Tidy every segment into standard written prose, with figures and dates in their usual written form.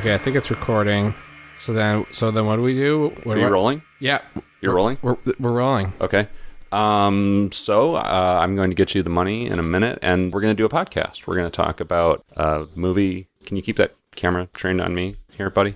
Okay, I think it's recording. So then what do we do? Are you rolling? Yeah. You're rolling? We're rolling. Okay. So I'm going to get you the money in a minute, and we're going to do a podcast. We're going to talk about a movie. Can you keep that camera trained on me here, buddy?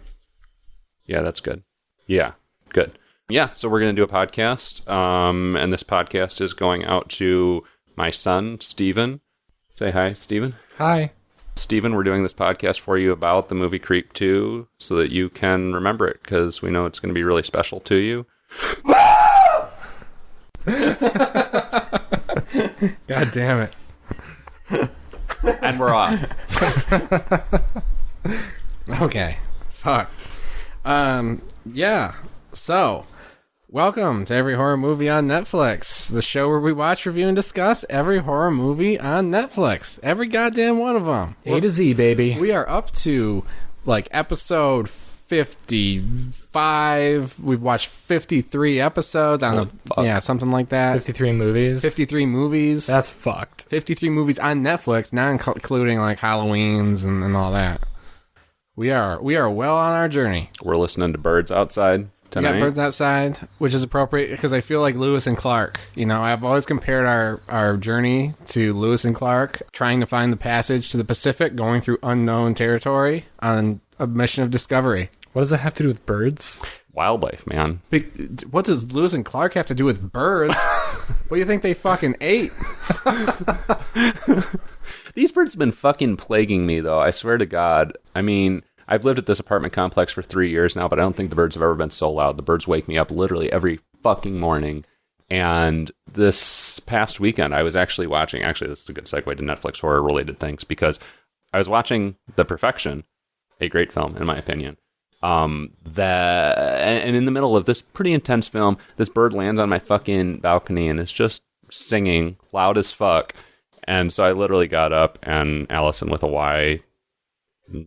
Yeah, that's good. Yeah, good. Yeah, so we're going to do a podcast, and this podcast is going out to my son, Steven. Say hi, Steven. Hi. Steven, we're doing this podcast for you about the movie Creep 2 so that you can remember it, because we know it's going to be really special to you. God damn it. And we're off. Okay. Fuck. Yeah. So, welcome to Every Horror Movie on Netflix, the show where we watch, review, and discuss every horror movie on Netflix. Every goddamn one of them. A to Z, baby. We are up to, like, episode 55. We've watched 53 episodes. I don't know. Yeah, something like that. 53 movies. 53 movies. That's fucked. 53 movies on Netflix, not including, like, Halloweens and all that. We are well on our journey. We're listening to birds outside tonight. We got birds outside, which is appropriate because I feel like Lewis and Clark. You know, I've always compared our journey to Lewis and Clark, trying to find the passage to the Pacific, going through unknown territory on a mission of discovery. What does it have to do with birds? Wildlife, man. What does Lewis and Clark have to do with birds? What do you think they fucking ate? These birds have been fucking plaguing me, though. I swear to God. I mean, I've lived at this apartment complex for 3 years now, but I don't think the birds have ever been so loud. The birds wake me up literally every fucking morning. And this past weekend, I was actually watching... Actually, this is a good segue to Netflix horror-related things, because I was watching The Perfection, a great film, in my opinion. And in the middle of this pretty intense film, this bird lands on my fucking balcony and is just singing loud as fuck. And so I literally got up, and Allison with a Y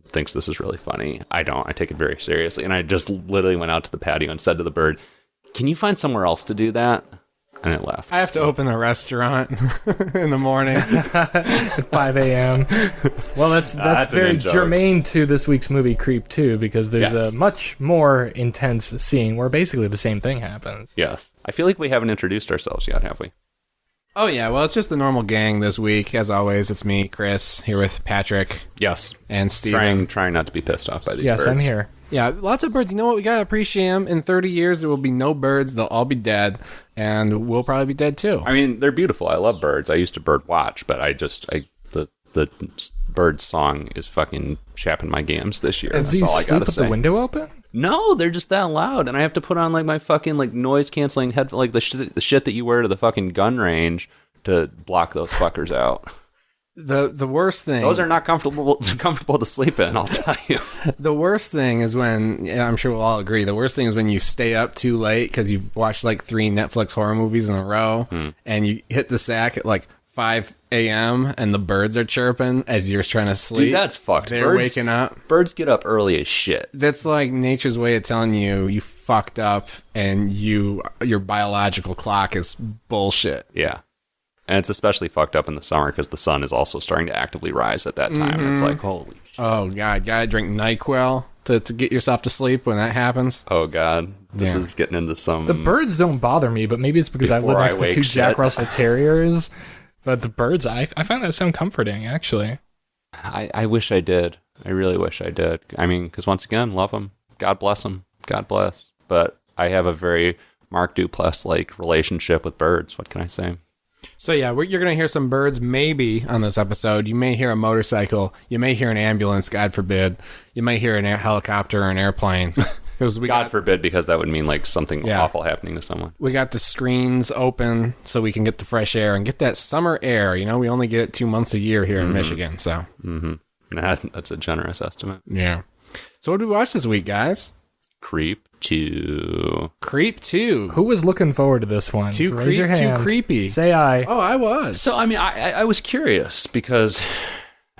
thinks this is really funny. I don't. I take it very seriously. And I just literally went out to the patio and said to the bird, "Can you find somewhere else to do that?" And it left. I have to open a restaurant in the morning at 5 a.m. Well, that's very germane to this week's movie Creep 2, because there's a much more intense scene where basically the same thing happens. Yes. I feel like we haven't introduced ourselves yet, have we? Oh, yeah. Well, it's just the normal gang this week. As always, it's me, Chris, here with Patrick. Yes. And Steven. Trying not to be pissed off by these birds. Yes, I'm here. Yeah, lots of birds. You know what? We got to appreciate them. In 30 years, there will be no birds. They'll all be dead. And we'll probably be dead, too. I mean, they're beautiful. I love birds. I used to bird watch, but the bird song is fucking chapping my gams this year. That's all I gotta say. With the window open? No, they're just that loud, and I have to put on like my fucking like noise canceling headphones, like the shit that you wear to the fucking gun range to block those fuckers out. The worst thing... Those are not comfortable to sleep in, I'll tell you. The worst thing is when... Yeah, I'm sure we'll all agree. The worst thing is when you stay up too late because you've watched like 3 Netflix horror movies in a row, and you hit the sack at like 5 a.m. and the birds are chirping as you're trying to sleep. Dude, that's fucked. They're waking up. Birds get up early as shit. That's like nature's way of telling you fucked up and your biological clock is bullshit. Yeah. And it's especially fucked up in the summer because the sun is also starting to actively rise at that time. Mm-hmm. It's like, holy shit. Oh, God. Gotta drink NyQuil to get yourself to sleep when that happens. Oh, God. This is getting into some... The birds don't bother me, but maybe it's because I live next to 2 Jack Russell Terriers. But the birds, I find that sound comforting, actually. I wish I did. I really wish I did. I mean, because once again, love them. God bless them. God bless. But I have a very Mark Duplass-like relationship with birds. What can I say? So yeah, you're going to hear some birds maybe on this episode. You may hear a motorcycle. You may hear an ambulance, God forbid. You may hear an helicopter or an airplane. God forbid, because that would mean like something awful happening to someone. We got the screens open so we can get the fresh air and get that summer air. You know, we only get it 2 months a year here in Michigan, so. Mm-hmm. That's a generous estimate. Yeah. So what did we watch this week, guys? Creep 2. Creep 2. Who was looking forward to this one? Raise your hand. Too creepy. Say aye. Oh, I was. So, I mean, I was curious because,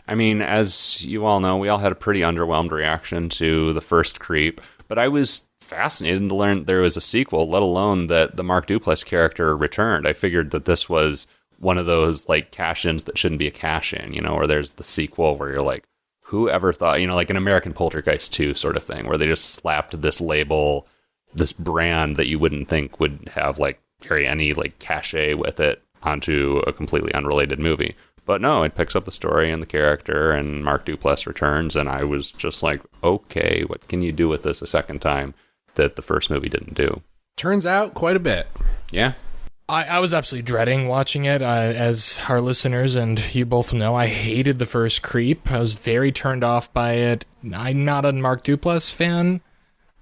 I mean, as you all know, we all had a pretty underwhelmed reaction to the first Creep, but I was fascinated to learn there was a sequel, let alone that the Mark Duplass character returned. I figured that this was one of those, like, cash-ins that shouldn't be a cash-in, you know, where there's the sequel where you're like, who ever thought, you know, like an American Poltergeist 2 sort of thing, where they just slapped this label, this brand that you wouldn't think would have, like, carry any, like, cachet with it onto a completely unrelated movie. But no, it picks up the story and the character, and Mark Duplass returns, and I was just like, okay, what can you do with this a second time that the first movie didn't do? Turns out quite a bit. Yeah. I was absolutely dreading watching it. As our listeners and you both know, I hated the first Creep. I was very turned off by it. I'm not a Mark Duplass fan.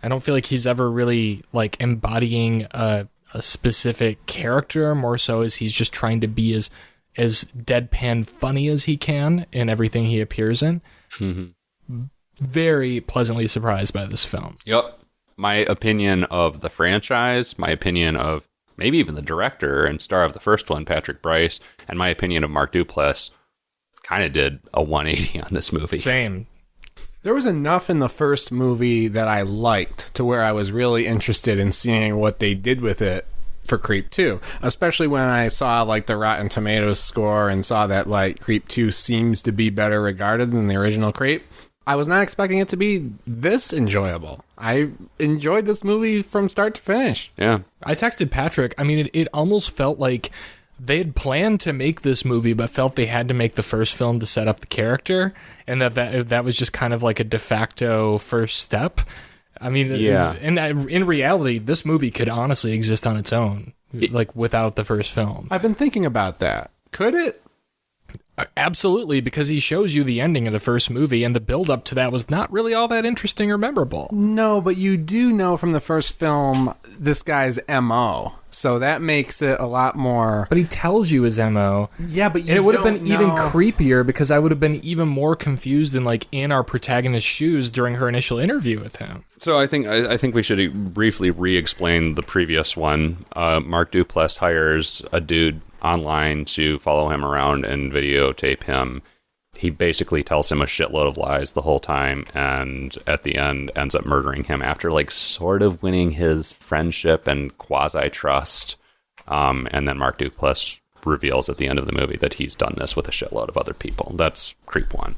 I don't feel like he's ever really, like, embodying a specific character, more so as he's just trying to be as deadpan funny as he can in everything he appears in. Mm-hmm. Very pleasantly surprised by this film. Yep. My opinion of the franchise, my opinion of maybe even the director and star of the first one, Patrick Brice, and my opinion of Mark Duplass kind of did a 180 on this movie. Same. There was enough in the first movie that I liked to where I was really interested in seeing what they did with it for Creep 2, especially when I saw, like, the Rotten Tomatoes score and saw that, like, Creep 2 seems to be better regarded than the original Creep. I was not expecting it to be this enjoyable. I enjoyed this movie from start to finish. Yeah. I texted Patrick. I mean, it almost felt like they had planned to make this movie, but felt they had to make the first film to set up the character, and that was just kind of like a de facto first step. I mean, yeah. In reality, this movie could honestly exist on its own, like, without the first film. I've been thinking about that. Could it? Absolutely, because he shows you the ending of the first movie, and the build-up to that was not really all that interesting or memorable. No, but you do know from the first film this guy's M.O., so that makes it a lot more... But he tells you his M.O. Yeah, but you And it would have been know... even creepier, because I would have been even more confused in, like, in our protagonist's shoes during her initial interview with him. So I think we should briefly re-explain the previous one. Mark Duplass hires a dude online to follow him around and videotape him. He basically tells him a shitload of lies the whole time, and at the end ends up murdering him after, like, sort of winning his friendship and quasi-trust. And then Mark Duplass reveals at the end of the movie that he's done this with a shitload of other people. That's Creep 1.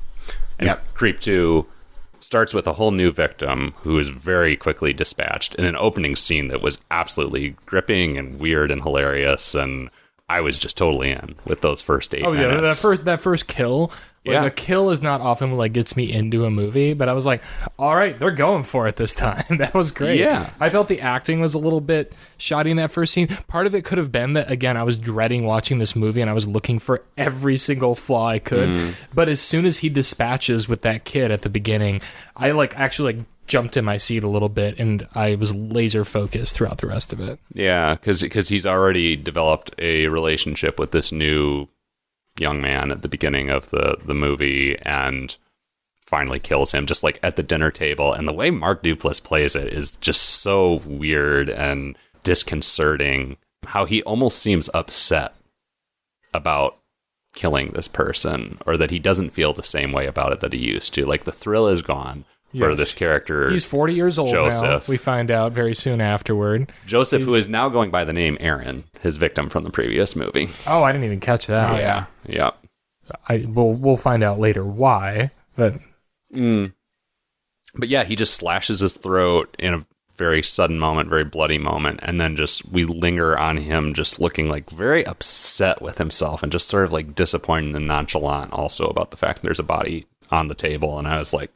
And Yep. Creep 2 starts with a whole new victim who is very quickly dispatched in an opening scene that was absolutely gripping and weird and hilarious, and I was just totally in with those first 8 minutes. Oh yeah, that first kill. Like, Yeah. a kill is not often what, like, gets me into a movie, but I was like, all right, they're going for it this time. That was great. Yeah. I felt the acting was a little bit shoddy in that first scene. Part of it could have been that, again, I was dreading watching this movie and I was looking for every single flaw I could. But as soon as he dispatches with that kid at the beginning, I, actually jumped in my seat a little bit, and I was laser focused throughout the rest of it. Yeah, because he's already developed a relationship with this new young man at the beginning of the movie, and finally kills him just, like, at the dinner table. And the way Mark Duplass plays it is just so weird and disconcerting. How he almost seems upset about killing this person, or that he doesn't feel the same way about it that he used to. Like, the thrill is gone for Yes. this character. He's 40 years old now. Joseph. We find out very soon afterward. Joseph, who is now going by the name Aaron, his victim from the previous movie. Oh, I didn't even catch that. Oh, yeah. Yeah. We'll find out later why, but But yeah, he just slashes his throat in a very sudden moment, very bloody moment, and then we linger on him just looking, like, very upset with himself and just sort of, like, disappointed and nonchalant also about the fact that there's a body on the table. And I was like,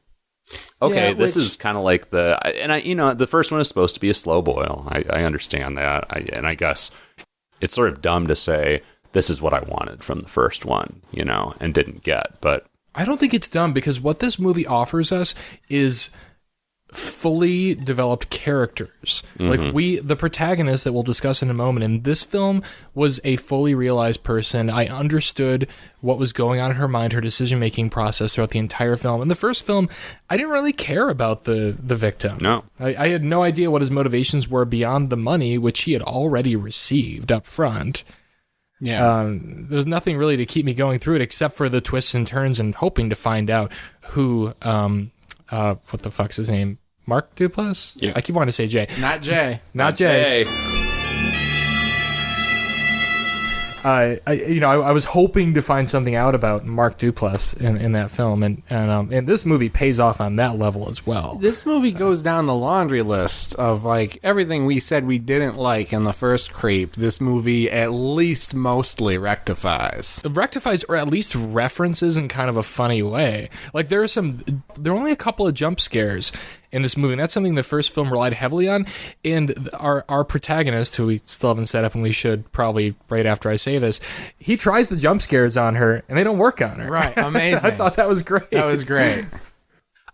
okay, Yeah, this is kind of like the first one is supposed to be a slow boil. I understand that. And I guess it's sort of dumb to say this is what I wanted from the first one, and didn't get. But I don't think it's dumb, because what this movie offers us is fully developed characters. Like the protagonist that we'll discuss in a moment in this film was a fully realized person. I understood what was going on in her mind, her decision-making process throughout the entire film. In the first film, I didn't really care about the victim. No. I had no idea what his motivations were beyond the money, which he had already received up front. Yeah. There's nothing really to keep me going through it except for the twists and turns and hoping to find out who, what the fuck's his name? Mark Duplass? Yeah. I keep wanting to say Jay. Not Jay. Not Jay. I was hoping to find something out about Mark Duplass in that film, and this movie pays off on that level as well. This movie goes down the laundry list of like everything we said we didn't like in the first Creep. This movie at least mostly rectifies. It rectifies, or at least references in kind of a funny way. Like there are only a couple of jump scares in this movie, and that's something the first film relied heavily on. And our protagonist, who we still haven't set up, and we should probably right after I say this, he tries the jump scares on her, and they don't work on her. Right, amazing. I thought that was great. That was great.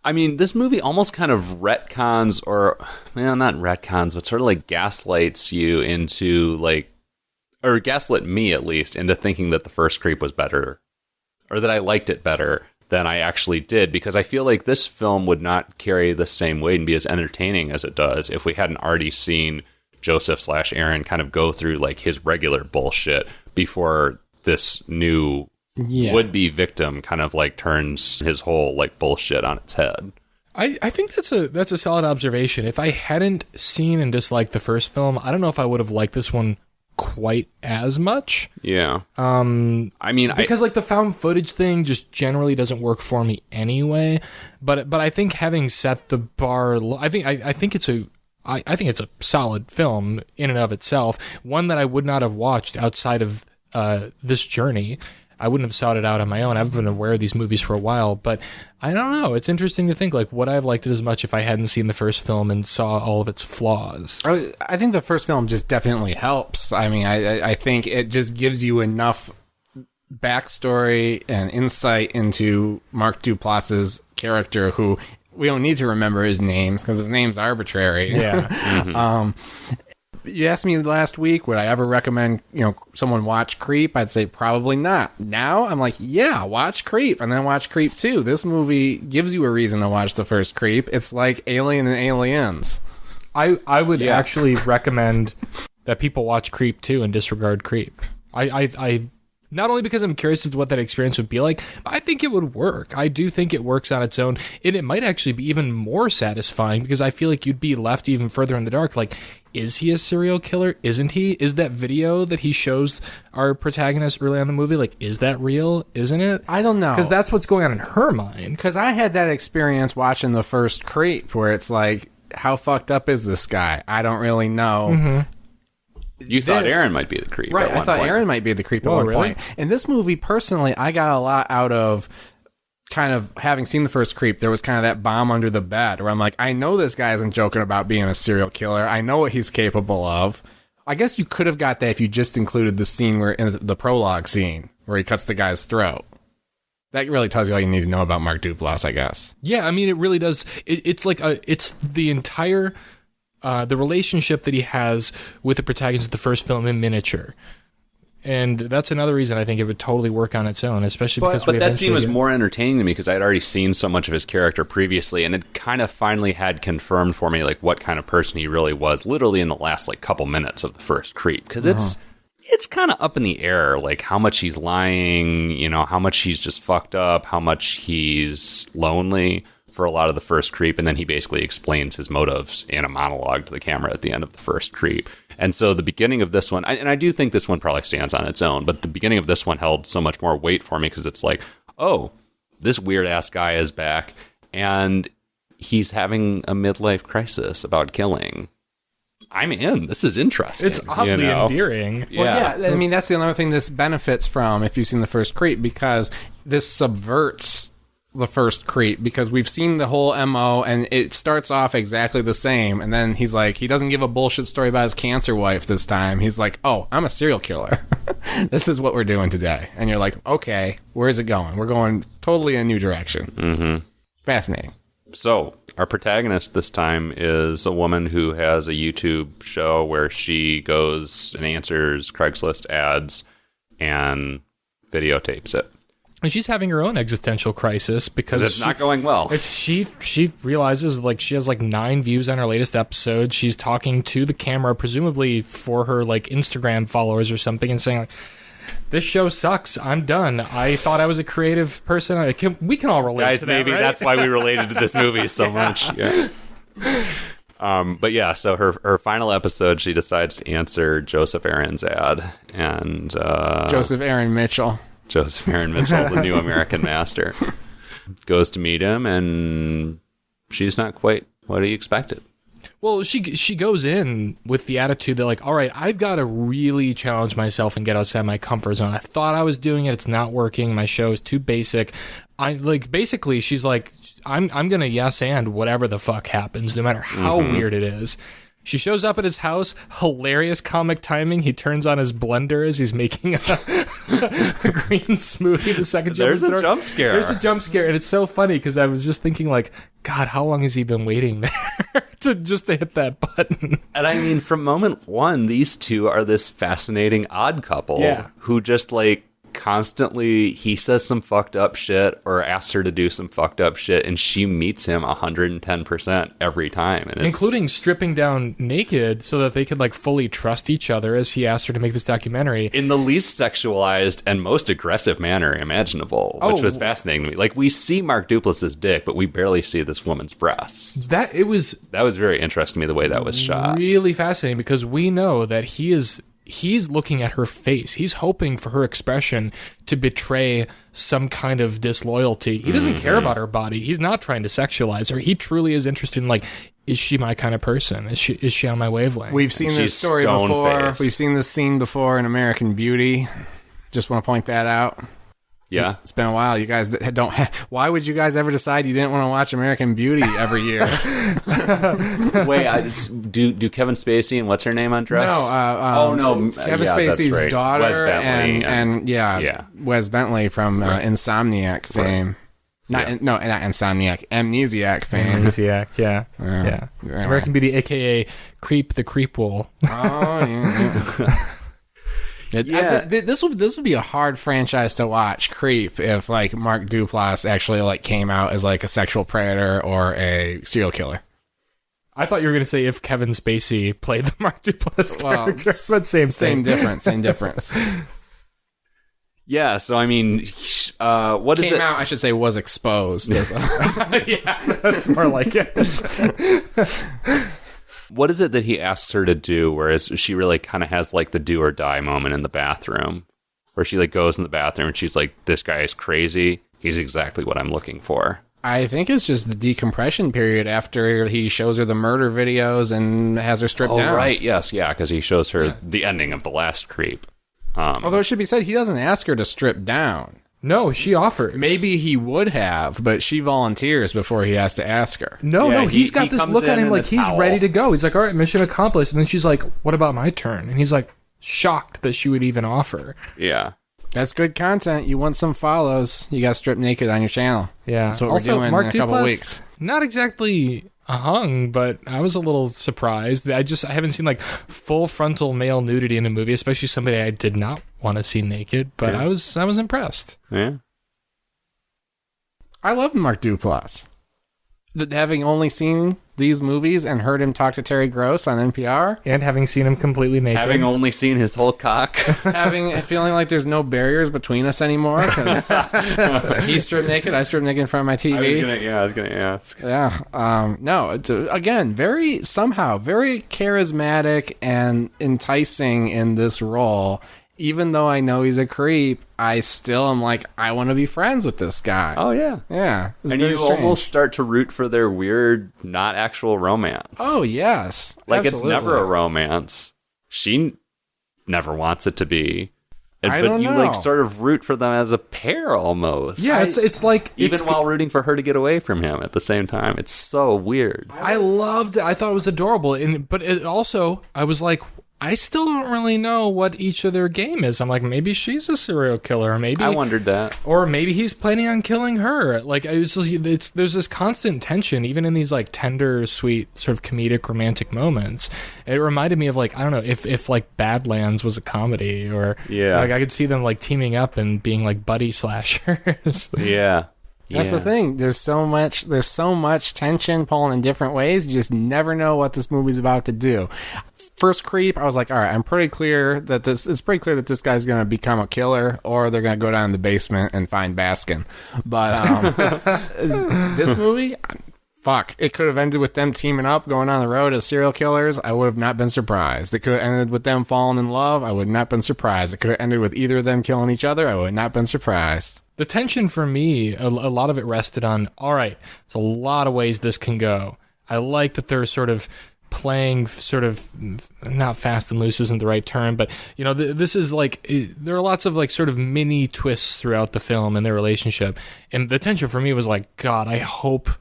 I mean, this movie almost kind of retcons, or, well, not retcons, but sort of like gaslights you into, like, or gaslit me at least, into thinking that the first Creep was better, or that I liked it better than I actually did, because I feel like this film would not carry the same weight and be as entertaining as it does if we hadn't already seen Joseph/Aaron kind of go through like his regular bullshit before this new would-be victim kind of like turns his whole like bullshit on its head. I think that's a solid observation. If I hadn't seen and disliked the first film, I don't know if I would have liked this one quite as much. Yeah. I mean, because like the found footage thing just generally doesn't work for me anyway. But I think having set the bar, I think it's a solid film in and of itself. One that I would not have watched outside of this journey. I wouldn't have sought it out on my own. I've been aware of these movies for a while, but I don't know. It's interesting to think, like, would I have liked it as much if I hadn't seen the first film and saw all of its flaws? I think the first film just definitely helps. I mean, I think it just gives you enough backstory and insight into Mark Duplass's character, who we don't need to remember his names because his name's arbitrary. Yeah. You asked me last week, would I ever recommend, someone watch Creep? I'd say probably not. Now, I'm like, yeah, watch Creep, and then watch Creep 2. This movie gives you a reason to watch the first Creep. It's like Alien and Aliens. I would actually recommend that people watch Creep 2 and disregard Creep. I not only because I'm curious as to what that experience would be like, but I think it would work. I do think it works on its own, and it might actually be even more satisfying because I feel like you'd be left even further in the dark. Like, is he a serial killer? Isn't he? Is that video that he shows our protagonist early on in the movie, like, is that real? Isn't it? I don't know. Because that's what's going on in her mind. Because I had that experience watching the first Creep where it's like, how fucked up is this guy? I don't really know. Mm-hmm. You thought Aaron might be the creep, right? At one I thought point. Aaron might be the creep at one point. In this movie, personally, I got a lot out of kind of having seen the first Creep. There was kind of that bomb under the bed where I'm like, I know this guy isn't joking about being a serial killer. I know what he's capable of. I guess you could have got that if you just included the scene where in the prologue scene where he cuts the guy's throat. That really tells you all you need to know about Mark Duplass, I guess. Yeah, I mean, it really does. It's like it's the entire. The relationship that he has with the protagonist of the first film in miniature. And that's another reason I think it would totally work on its own, especially because But that scene was more entertaining to me because I'd already seen so much of his character previously, and it kind of finally had confirmed for me like what kind of person he really was, literally in the last like couple minutes of the first Creep. Because it's kind of up in the air, like how much he's lying, how much he's just fucked up, how much he's lonely for a lot of the first Creep, and then he basically explains his motives in a monologue to the camera at the end of the first Creep. And so the beginning of this one, and I do think this one probably stands on its own, but the beginning of this one held so much more weight for me because it's like, oh, this weird-ass guy is back, and he's having a midlife crisis about killing. I'm in. This is interesting. It's oddly endearing. Well, yeah, I mean, that's the other thing this benefits from if you've seen the first Creep, because this subverts the first Creep, because we've seen the whole MO and it starts off exactly the same, and then he's like, he doesn't give a bullshit story about his cancer wife this time. He's like, oh, I'm a serial killer. This is what we're doing today. And you're like, okay, where's it going? We're going totally a new direction. Mm-hmm. Fascinating. So, our protagonist this time is a woman who has a YouTube show where she goes and answers Craigslist ads and videotapes it. And she's having her own existential crisis because it's not going well. She realizes like she has like 9 views on her latest episode. She's talking to the camera, presumably for her like Instagram followers or something, and saying like, "This show sucks. I'm done. I thought I was a creative person." We can all relate Guys, to that, maybe right? that's why we related to this movie so much. Yeah. But yeah, so her final episode, she decides to answer Joseph Aaron's ad, and Joseph Aaron Mitchell. Joseph Aaron Mitchell, the new American master, goes to meet him, and she's not quite what he expected. Well, she goes in with the attitude that like, all right, I've got to really challenge myself and get outside my comfort zone. I thought I was doing it. It's not working. My show is too basic. Basically, she's like, I'm going to yes and whatever the fuck happens, no matter how weird it is. She shows up at his house. Hilarious comic timing. He turns on his blender as he's making a green smoothie. The second There's a jump scare. There's a jump scare, and it's so funny because I was just thinking, like, God, how long has he been waiting there to hit that button? And I mean, from moment one, these two are this fascinating odd couple who just like constantly, he says some fucked up shit or asks her to do some fucked up shit, and she meets him 110% every time, and including stripping down naked so that they could like fully trust each other, as he asked her to make this documentary in the least sexualized and most aggressive manner imaginable, which was fascinating to me. Like, we see Mark Duplass's dick, but we barely see this woman's breasts. That was very interesting to me, the way that was shot. Really fascinating, because we know that he's looking at her face. He's hoping for her expression to betray some kind of disloyalty. He doesn't care about her body. He's not trying to sexualize her. He truly is interested in, like, is she my kind of person? Is she on my wavelength? We've seen this story before. We've seen this scene before in American Beauty. Just want to point that out. Yeah. It's been a while. You guys don't... Why would you guys ever decide you didn't want to watch American Beauty every year? Wait, do Kevin Spacey and what's her name undress? No. Kevin Spacey's right. daughter Wes Bentley and Wes Bentley from Insomniac fame. Right. Not Insomniac. Amnesiac fame. Amnesiac, yeah. American Beauty, a.k.a. Creep the Creepwole. Oh, yeah. This would be a hard franchise to watch, Creep, if like Mark Duplass actually like came out as like a sexual predator or a serial killer. I thought you were going to say if Kevin Spacey played the Mark Duplass character, but same difference. Yeah, so I mean, what is it? Came out, I should say, was exposed. Yeah, that's more like it. What is it that he asks her to do, whereas she really kind of has like the do or die moment in the bathroom, where she like goes in the bathroom and she's like, this guy is crazy. He's exactly what I'm looking for. I think it's just the decompression period after he shows her the murder videos and has her stripped down. Oh, right. Yes. Yeah. Because he shows her the ending of the last Creep. Although it should be said, he doesn't ask her to strip down. No, she offers. Maybe he would have, but she volunteers before he has to ask her. No, he's got this look at him like he's ready to go. He's like, all right, mission accomplished. And then she's like, what about my turn? And he's like, shocked that she would even offer. Yeah. That's good content. You want some follows, you got stripped naked on your channel. Yeah. That's what we're doing in a couple weeks. Not exactly hung, but I was a little surprised. I haven't seen like full frontal male nudity in a movie, especially somebody I did not want to see naked, but I was impressed. Yeah. I love Mark Duplass. Having only seen these movies and heard him talk to Terry Gross on NPR, and having seen him completely naked, having only seen his whole cock, feeling like there's no barriers between us anymore because he stripped naked, I stripped naked in front of my TV. I was gonna ask. Yeah. No. Again, very charismatic and enticing in this role. Even though I know he's a creep, I still am like, I want to be friends with this guy. Oh, yeah. Yeah. And you almost start to root for their weird, not actual romance. Oh, yes. Like, absolutely. It's never a romance. She never wants it to be. But you, know. like, sort of root for them as a pair, almost. Yeah, it's like... Even while rooting for her to get away from him at the same time. It's so weird. I loved it. I thought it was adorable. But it also, I was like... I still don't really know what each of their game is. I'm like, maybe she's a serial killer. Maybe I wondered that. Or maybe he's planning on killing her. Like, there's this constant tension, even in these like tender, sweet, sort of comedic, romantic moments. It reminded me of like, I don't know, if like Badlands was a comedy, or like I could see them like teaming up and being like buddy slashers. Yeah. That's the thing. There's so much tension pulling in different ways. You just never know what this movie's about to do. First Creep, I was like, all right, it's pretty clear that this guy's going to become a killer, or they're going to go down in the basement and find Baskin. But this movie, fuck, it could have ended with them teaming up, going on the road as serial killers. I would have not been surprised. It could have ended with them falling in love. I would not have been surprised. It could have ended with either of them killing each other. I would not have been surprised. The tension for me, a lot of it rested on, all right, there's a lot of ways this can go. I like that they're sort of playing sort of, not fast and loose isn't the right term, but, you know, this is like, there are lots of like sort of mini twists throughout the film and their relationship. And the tension for me was like, God, I hope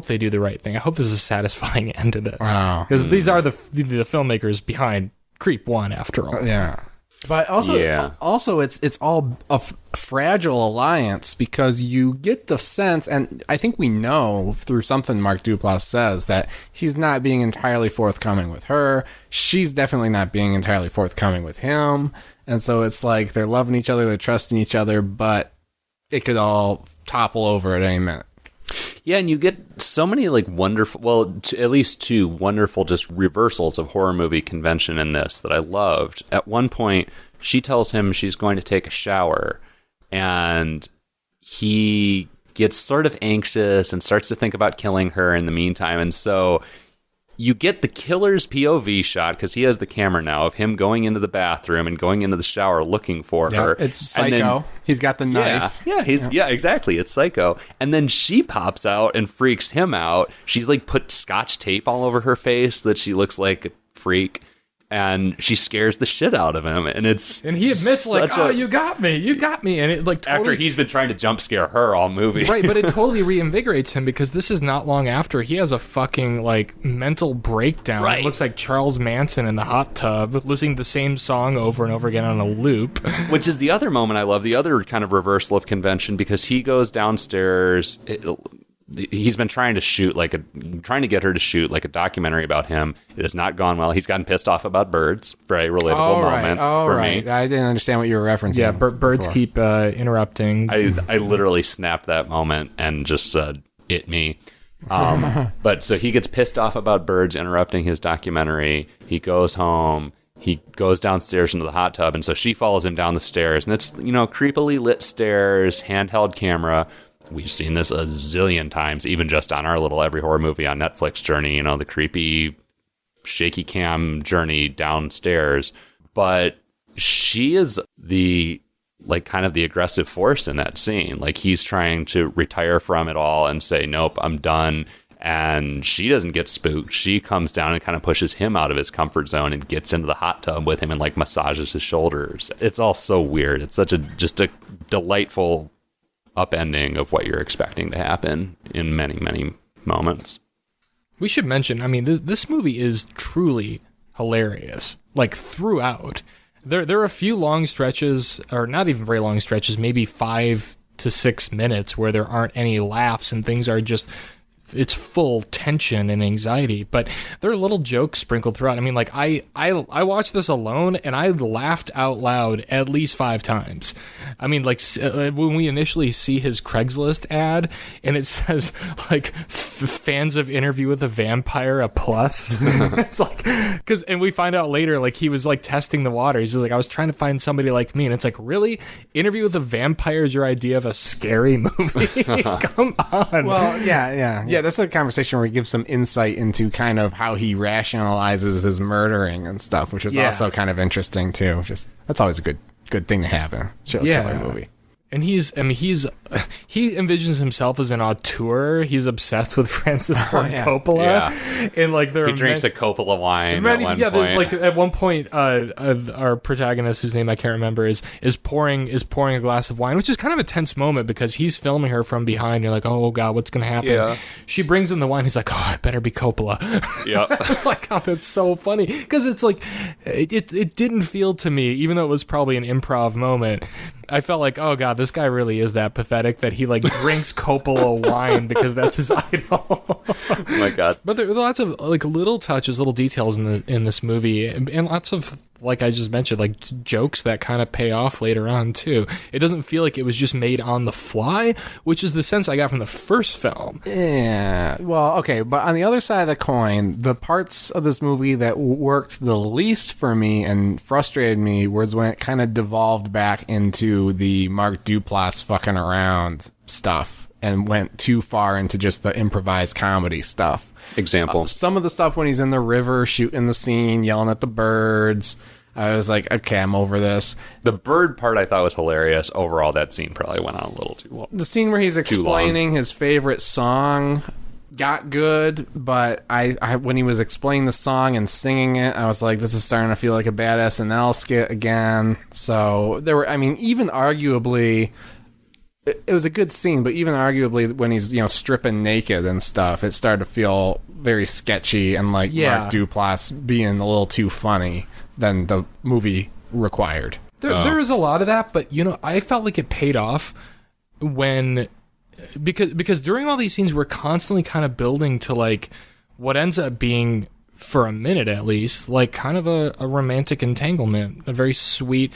they do the right thing. I hope there's a satisfying end to this. Wow. Because these are the filmmakers behind Creep 1, after all. Yeah. But also, it's all a fragile alliance, because you get the sense, and I think we know through something Mark Duplass says, that he's not being entirely forthcoming with her. She's definitely not being entirely forthcoming with him. And so it's like they're loving each other, they're trusting each other, but it could all topple over at any minute. Yeah, and you get so many like wonderful, well, at least two wonderful just reversals of horror movie convention in this that I loved. At one point, she tells him she's going to take a shower, and he gets sort of anxious and starts to think about killing her in the meantime. And so you get the killer's POV shot, because he has the camera now, of him going into the bathroom and going into the shower looking for her. It's Psycho. He's got the knife. Yeah, exactly. It's Psycho. And then she pops out and freaks him out. She's like put scotch tape all over her face that she looks like a freak. And she scares the shit out of him, and he admits like, you got me, and it like totally, after he's been trying to jump scare her all movie, right? But it totally reinvigorates him, because this is not long after he has a fucking like mental breakdown. Right. It looks like Charles Manson in the hot tub, listening to the same song over and over again on a loop. Which is the other moment I love, the other kind of reversal of convention, because he goes downstairs. He's been trying to get her to shoot like a documentary about him. It has not gone well. He's gotten pissed off about birds. Very relatable moment for me. I didn't understand what you were referencing. Yeah, birds keep interrupting. I literally snapped that moment and just said, "It me." But so he gets pissed off about birds interrupting his documentary. He goes home. He goes downstairs into the hot tub, and so she follows him down the stairs. And it's, creepily lit stairs, handheld camera. We've seen this a zillion times, even just on our little Every Horror Movie on Netflix journey, the creepy shaky cam journey downstairs. But she is the, like, kind of the aggressive force in that scene. Like, he's trying to retire from it all and say, nope, I'm done. And she doesn't get spooked. She comes down and kind of pushes him out of his comfort zone and gets into the hot tub with him and, like, massages his shoulders. It's all so weird. It's just a delightful upending of what you're expecting to happen in many, many moments. We should mention, this movie is truly hilarious, like, throughout. There are a few long stretches, or not even very long stretches, maybe 5 to 6 minutes, where there aren't any laughs and things are just, it's full tension and anxiety, but there are little jokes sprinkled throughout. I watched this alone, and I laughed out loud at least 5 times. When we initially see his Craigslist ad, and it says, like, fans of Interview with a Vampire, a plus. It's like, and we find out later, like, he was, like, testing the waters. He's like, I was trying to find somebody like me, and it's like, really? Interview with a Vampire is your idea of a scary movie? Come on. Well, yeah, that's a conversation where he gives some insight into kind of how he rationalizes his murdering and stuff, which was also kind of interesting too. Just that's always a good thing to have in a killer movie. And he envisions himself as an auteur. He's obsessed with Francis Ford Coppola, and like he drinks a Coppola wine at one point. Like at one point, our protagonist, whose name I can't remember, is pouring a glass of wine, which is kind of a tense moment because he's filming her from behind. You're like, oh god, what's gonna happen? Yeah. She brings him the wine. He's like, oh, it better be Coppola. Yeah, like, oh, that's so funny because it's like it didn't feel to me, even though it was probably an improv moment. I felt like, oh god, this guy really is that pathetic that he like drinks Coppola wine because that's his idol. Oh my god! But there are lots of like little touches, little details in this movie, and lots of, like I just mentioned, like jokes that kind of pay off later on too. It doesn't feel like it was just made on the fly, which is the sense I got from the first film. Yeah, well, okay, but on the other side of the coin, the parts of this movie that worked the least for me and frustrated me was when it kind of devolved back into the Mark Duplass fucking around stuff and went too far into just the improvised comedy stuff. Example. Some of the stuff when he's in the river shooting the scene, yelling at the birds, I was like, okay, I'm over this. The bird part I thought was hilarious. Overall, that scene probably went on a little too long. The scene where he's explaining his favorite song got good, but I when he was explaining the song and singing it, I was like, this is starting to feel like a bad SNL skit again. So there were, I mean, even arguably, it was a good scene, but even arguably when he's, stripping naked and stuff, it started to feel very sketchy and like Mark Duplass being a little too funny than the movie required. There was a lot of that, but I felt like it paid off when because during all these scenes we're constantly kind of building to like what ends up being, for a minute at least, like kind of a romantic entanglement, a very sweet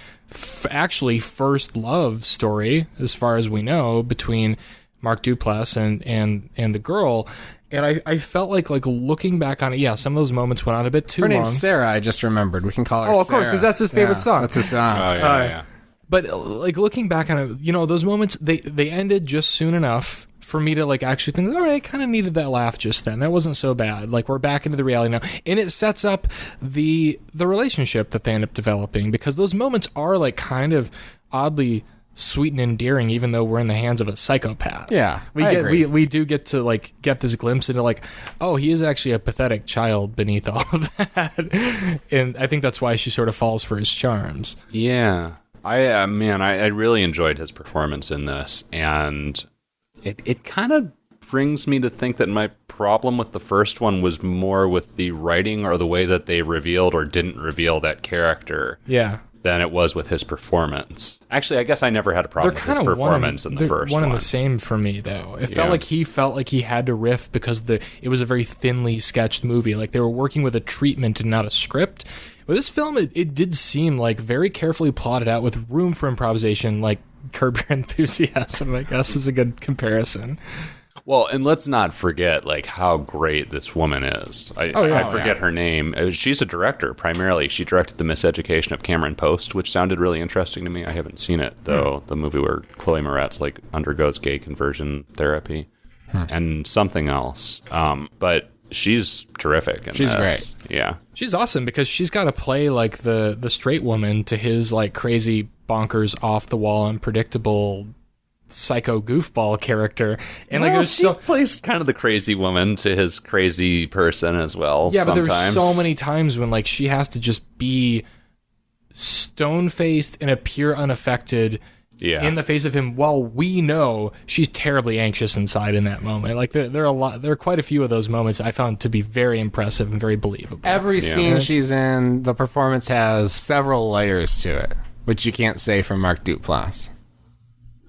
actually first love story as far as we know between Mark Duplass and the girl. And I felt like looking back on it, some of those moments went on a bit too long. Her name's Sarah, I just remembered. We can call her Sarah. Oh, of course, because that's his favorite song. That's his song. Oh, yeah. But like looking back on it, those moments, they ended just soon enough for me to like actually think, all right, I kind of needed that laugh just then. That wasn't so bad. Like we're back into the reality now, and it sets up the relationship that they end up developing, because those moments are like kind of oddly sweet and endearing, even though we're in the hands of a psychopath. Yeah, we do get to like get this glimpse into like, oh, he is actually a pathetic child beneath all of that, and I think that's why she sort of falls for his charms. Yeah. I really enjoyed his performance in this, and it kind of brings me to think that my problem with the first one was more with the writing or the way that they revealed or didn't reveal that character than it was with his performance. Actually, I guess I never had a problem with his performance in the first one. One and the same for me, though. It felt like he felt like he had to riff because it was a very thinly sketched movie. Like they were working with a treatment and not a script. But this film, it did seem like very carefully plotted out with room for improvisation, like Curb Your Enthusiasm, I guess, is a good comparison. Well, and let's not forget like how great this woman is. I forget her name. She's a director, primarily. She directed The Miseducation of Cameron Post, which sounded really interesting to me. I haven't seen it, though. The movie where Chloe Moretz like undergoes gay conversion therapy and something else. But she's terrific in she's this. Great. Yeah. She's awesome because she's got to play like the straight woman to his like crazy, bonkers, off the wall, unpredictable psycho goofball character. And like she plays kind of the crazy woman to his crazy person as well. Yeah, sometimes. But there's so many times when like she has to just be stone-faced and appear unaffected in the face of him, while we know she's terribly anxious inside in that moment. Like there are quite a few of those moments I found to be very impressive and very believable. Every scene she's in, the performance has several layers to it, which you can't say from Mark Duplass.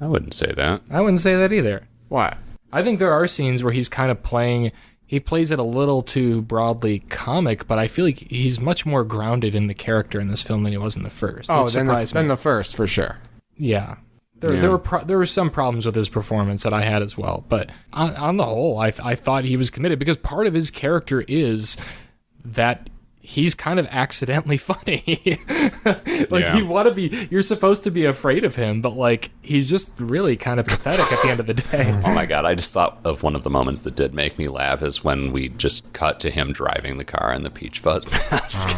I wouldn't say that. I wouldn't say that either. What? I think there are scenes where he's kind of he plays it a little too broadly comic, but I feel like he's much more grounded in the character in this film than he was in the first. Oh, than the first, for sure. Yeah. There were some problems with his performance that I had as well, but on the whole, I thought he was committed, because part of his character is that he's kind of accidentally funny. You're supposed to be afraid of him, but like he's just really kind of pathetic at the end of the day. Oh my god, I just thought of one of the moments that did make me laugh is when we just cut to him driving the car in the Peach Fuzz mask.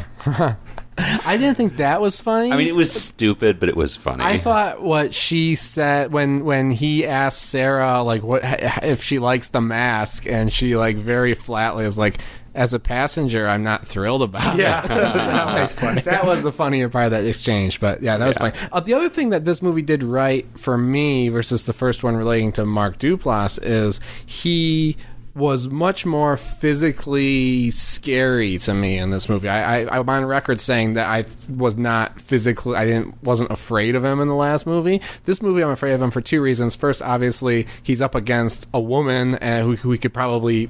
I didn't think that was funny. I mean, it was stupid, but it was funny. I thought what she said when he asked Sarah like what if she likes the mask, and she like very flatly is like, as a passenger, I'm not thrilled about it. That was funny. That was the funnier part of that exchange. But yeah, that was funny. The other thing that this movie did right for me versus the first one relating to Mark Duplass is he was much more physically scary to me in this movie. I'm on record saying that I was not physically, wasn't afraid of him in the last movie. This movie, I'm afraid of him for two reasons. First, obviously, he's up against a woman who he could probably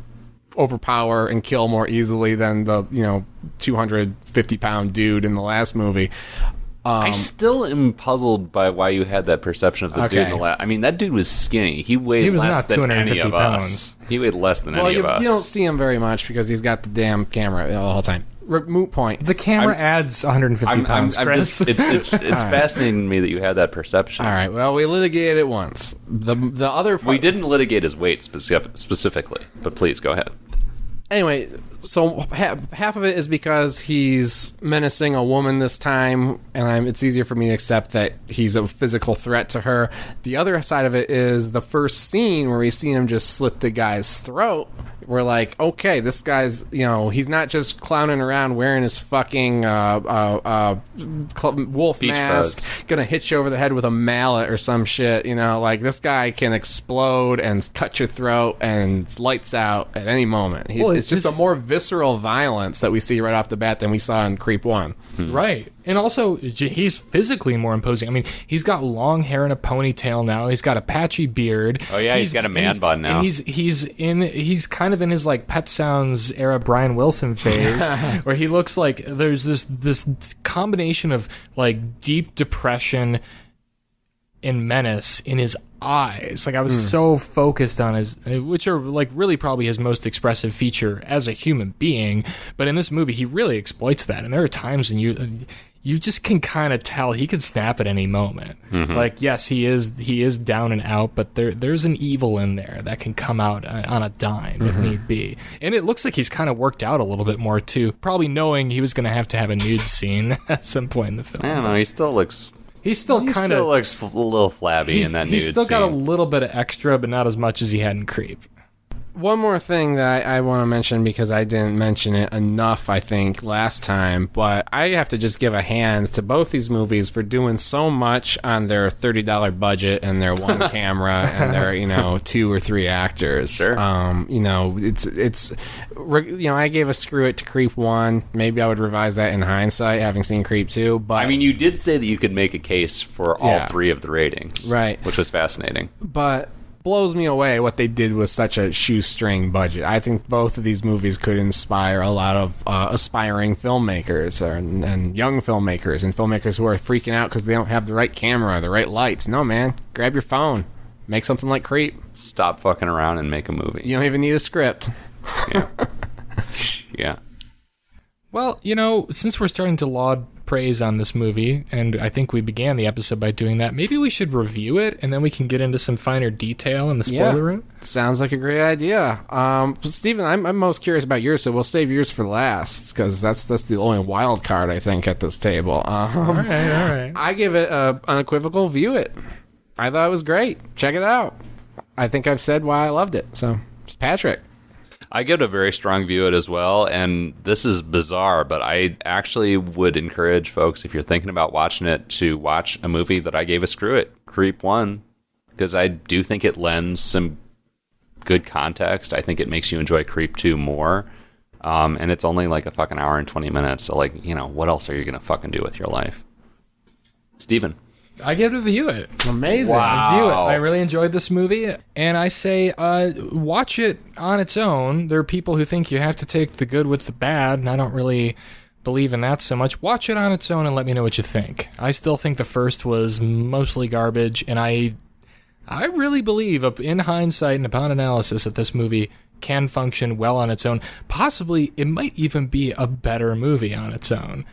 overpower and kill more easily than the 250-pound dude in the last movie. I still am puzzled by why you had that perception of the dude in the last. I mean, that dude was skinny. He weighed less than any of us. He weighed less than any of us. You don't see him very much because he's got the damn camera the whole time. Moot point. The camera adds 150 pounds, Chris. It's fascinating to me that you had that perception. All right, well, we litigated it once. The other part... We didn't litigate his weight specifically, but please, go ahead. Anyway, so half of it is because he's menacing a woman this time, and it's easier for me to accept that he's a physical threat to her. The other side of it is the first scene where we see him just slit the guy's throat. We're like, okay, this guy's, he's not just clowning around wearing his fucking wolf Beach mask, gonna hit you over the head with a mallet or some shit, like this guy can explode and cut your throat and lights out at any moment. It's just a more visceral violence that we see right off the bat than we saw in Creep 1. Right. And also, he's physically more imposing. I mean, he's got long hair and a ponytail now. He's got a patchy beard. Oh yeah, he's got a man bun now. And he's kind of in his like Pet Sounds era Brian Wilson phase, where he looks like there's this combination of like deep depression and menace in his eyes. Like I was so focused on his, which are like really probably his most expressive feature as a human being. But in this movie, he really exploits that. And there are times when you just can kind of tell he could snap at any moment. Mm-hmm. Like, yes, he is down and out, but there's an evil in there that can come out on a dime if need be. And it looks like he's kind of worked out a little bit more too, probably knowing he was going to have a nude scene at some point in the film. I don't know. He still looks He still looks a little flabby in that nude scene. He's still got a little bit of extra, but not as much as he had in Creep. One more thing that I want to mention, because I didn't mention it enough, I think, last time, but I have to just give a hand to both these movies for doing so much on their $30 budget and their one camera and their, 2 or 3 actors. Sure. It's I gave a screw it to Creep 1. Maybe I would revise that in hindsight, having seen Creep 2, but... I mean, you did say that you could make a case for all 3 of the ratings. Right. Which was fascinating. But... blows me away what they did with such a shoestring budget. I think both of these movies could inspire a lot of aspiring filmmakers and young filmmakers and filmmakers who are freaking out because they don't have the right camera, the right lights. No, man, grab your phone, make something like Creep. Stop fucking around and make a movie. You don't even need a script. Yeah. Yeah. Well, since we're starting to laud praise on this movie, and I think we began the episode by doing that, maybe we should review it, and then we can get into some finer detail in the spoiler room. Sounds like a great idea. Steven, I'm most curious about yours, so we'll save yours for last, because that's the only wild card, I think, at this table. All right. I give it an unequivocal view it. I thought it was great. Check it out. I think I've said why I loved it. So, it's Patrick. I give it a very strong view it as well, and this is bizarre, but I actually would encourage folks, if you're thinking about watching it, to watch a movie that I gave a screw it, Creep 1, because I do think it lends some good context. I think it makes you enjoy Creep 2 more, and it's only like a fucking hour and 20 minutes, so what else are you going to fucking do with your life? Steven. I get to view it. Amazing. Wow. View it. I really enjoyed this movie, and I say watch it on its own. There are people who think you have to take the good with the bad, and I don't really believe in that so much. Watch it on its own and let me know what you think. I still think the first was mostly garbage, and I really believe, in hindsight and upon analysis, that this movie can function well on its own. Possibly, it might even be a better movie on its own,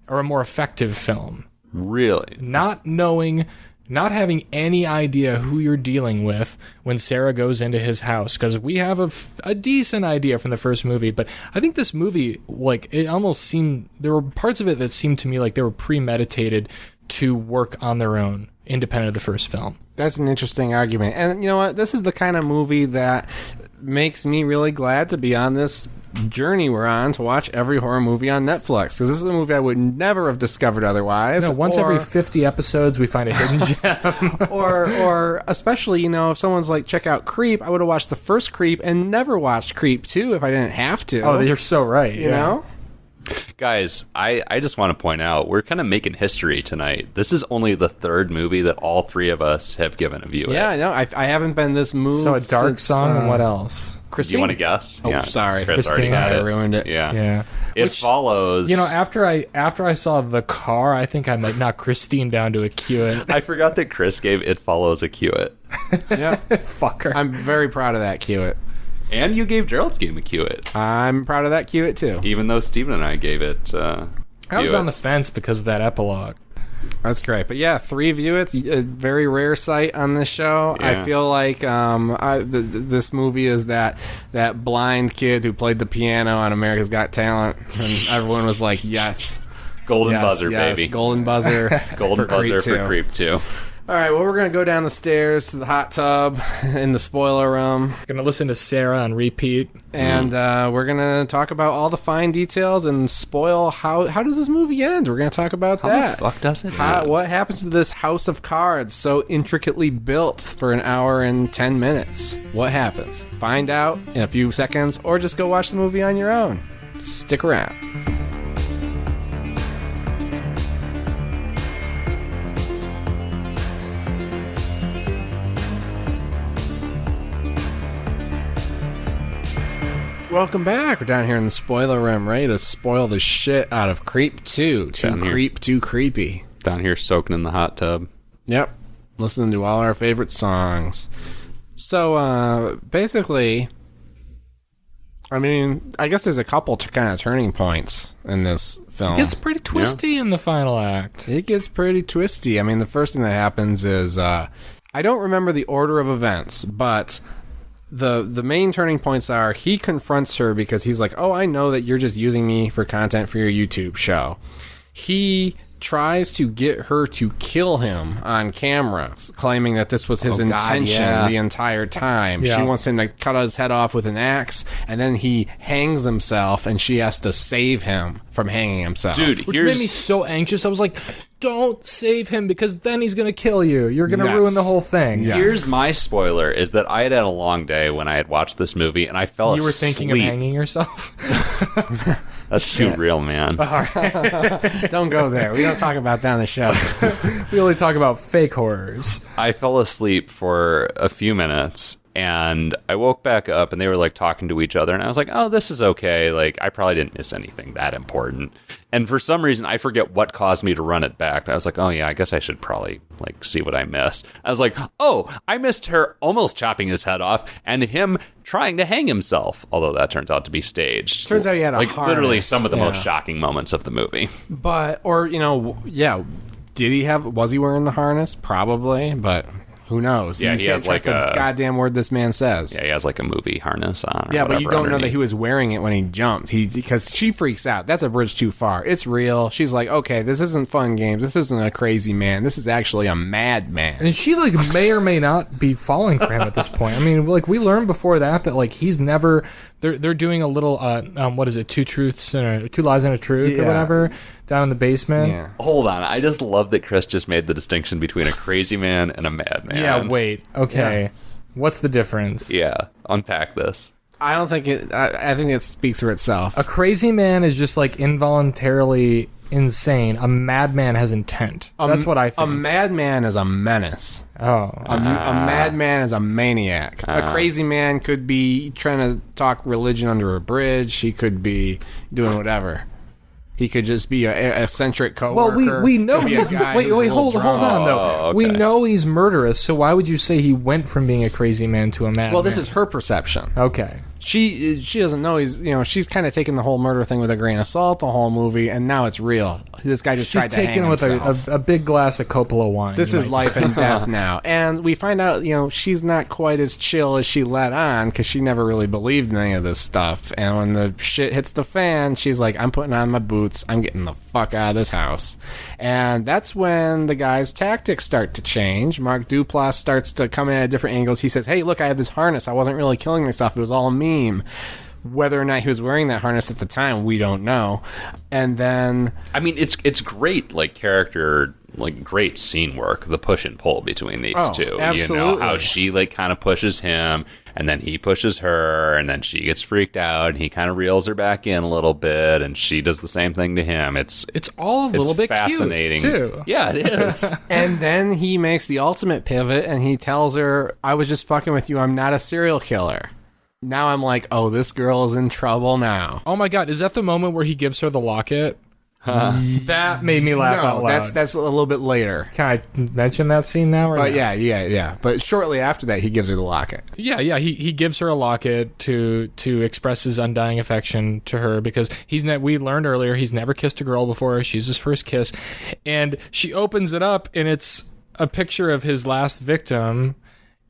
or a more effective film. Really? Not knowing not having any idea who you're dealing with when Sarah goes into his house, because we have a decent idea from the first movie, but I think this movie, like, it almost seemed, there were parts of it that seemed to me like they were premeditated to work on their own, independent of the first film. That's an interesting argument. And you know what? This is the kind of movie that makes me really glad to be on this journey we're on to watch every horror movie on Netflix, because this is a movie I would never have discovered otherwise. No, once every 50 episodes we find a hidden gem. or especially, you know, if someone's like, check out Creep, I would have watched the first Creep and never watched Creep 2 if I didn't have to. Oh, you're so right. You know? Guys, I just want to point out, we're kind of making history tonight. This is only the third movie that all three of us have given a view at. Yeah, no, I haven't been this moved. So a dark since, song, and what else? Christine? Do you want to guess? Oh, sorry. Chris already had I it. ruined it. Yeah. It follows... You know, after I saw The Car, I think I might knock Christine down to a Kiewit. I forgot that Chris gave It Follows a Kiewit. Yeah. Fucker. I'm very proud of that Kiewit. And you gave Gerald's game a Kiewit. I'm proud of that Kiewit, too. Even though Steven and I gave it I was on the fence because of that epilogue. That's great. But yeah, 3 Viewits, a very rare sight on this show. Yeah. I feel like this movie is that blind kid who played the piano on America's Got Talent, and everyone was like, yes. Golden buzzer, yes, baby. Golden buzzer. Golden buzzer for Creep 2. All right, well, we're going to go down the stairs to the hot tub in the spoiler room. Gonna listen to Sarah on repeat. And we're going to talk about all the fine details and spoil how does this movie end. We're going to talk about How that. the fuck does it? What happens to this house of cards so intricately built for an hour and 10 minutes? What happens? Find out in a few seconds, or just go watch the movie on your own. Stick around. Welcome back. We're down here in the spoiler room, ready to spoil the shit out of Creep 2. Creep, too creepy. Down here soaking in the hot tub. Yep. Listening to all our favorite songs. So, basically, I mean, I guess there's a couple kind of turning points in this film. It gets pretty twisty in the final act. It gets pretty twisty. I mean, the first thing that happens is, I don't remember the order of events, but the main turning points are he confronts her because he's like, oh, I know that you're just using me for content for your YouTube show. He tries to get her to kill him on camera, claiming that this was his intention the entire time. Yeah. She wants him to cut his head off with an axe, and then he hangs himself, and she has to save him from hanging himself. Dude, Which made me so anxious. I was like, don't save him, because then he's going to kill you. You're going to ruin the whole thing. Yes. Here's my spoiler, is that I had a long day when I had watched this movie, and I fell asleep. You were thinking of hanging yourself? That's too real, man. Don't go there. We don't talk about that on the show. We only talk about fake horrors. I fell asleep for a few minutes, and I woke back up, and they were, like, talking to each other, and I was like, oh, this is okay. Like, I probably didn't miss anything that important. And for some reason, I forget what caused me to run it back. I was like, oh, yeah, I guess I should probably, like, see what I missed. I was like, oh, I missed her almost chopping his head off, and him trying to hang himself, although that turns out to be staged. Turns out he had a like, harness. literally some of the most shocking moments of the movie. But, or, you know, yeah, was he wearing the harness? Probably, but who knows? Yeah, you he can't has, like, trust a goddamn word this man says. Yeah, he has, like, a movie harness on. Yeah, but you don't know that underneath. he was wearing it when he jumped. Because she freaks out. That's a bridge too far. It's real. She's like, okay, this isn't fun games. This isn't a crazy man. This is actually a madman. And she, like, may or may not be falling for him at this point. I mean, like, we learned before that, like, he's never... They're doing a little, what is it, two lies and a truth or whatever, down in the basement. Yeah. Hold on, I just love that Chris just made the distinction between a crazy man and a madman. Yeah, wait. Okay. Yeah. What's the difference? Yeah, unpack this. I don't think it... I think it speaks for itself. A crazy man is just, like, involuntarily insane. A madman has intent. That's what I think. A madman is a menace. Oh. A madman is a maniac. A crazy man could be trying to talk religion under a bridge. He could be doing whatever. He could just be a eccentric coworker. Well, we know Could be a he's... guy Wait, who's a little hold drunk. on, though. Oh, okay. We know he's murderous, so why would you say he went from being a crazy man to a madman? Well, this is her perception. Okay. she doesn't know he's, she's kind of taking the whole murder thing with a grain of salt the whole movie, and now it's real. This guy just tried to hang himself. She's taken with a big glass of Coppola wine. This is life and death now. And we find out, she's not quite as chill as she let on, because she never really believed in any of this stuff. And when the shit hits the fan, she's like, I'm putting on my boots. I'm getting the fuck out of this house. And that's when the guy's tactics start to change. Mark Duplass starts to come in at different angles. He says, hey, look, I have this harness. I wasn't really killing myself. It was all a meme. Whether or not he was wearing that harness at the time, we don't know. And then, I mean, it's great, like, character, like, great scene work, the push and pull between these two. Absolutely. How she, like, kind of pushes him, and then he pushes her, and then she gets freaked out, and he kind of reels her back in a little bit, and she does the same thing to him. It's all a little bit fascinating cute, too. Yeah, it is. And then he makes the ultimate pivot, and he tells her, I was just fucking with you. I'm not a serial killer. Now I'm like, oh, this girl is in trouble now. Oh my god, is that the moment where he gives her the locket? That made me laugh out loud. That's a little bit later. Can I mention that scene now? But yeah. But shortly after that, he gives her the locket. Yeah. He gives her a locket to express his undying affection to her, because we learned earlier he's never kissed a girl before. She's his first kiss, and she opens it up, and it's a picture of his last victim.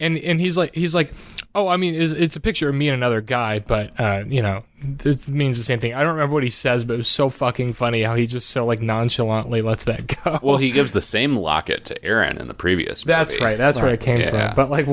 And he's like, oh, I mean, it's a picture of me and another guy, but this means the same thing. I don't remember what he says, but it was so fucking funny how he just so like nonchalantly lets that go. Well, he gives the same locket to Aaron in the previous movie. That's right. That's where it came from. But like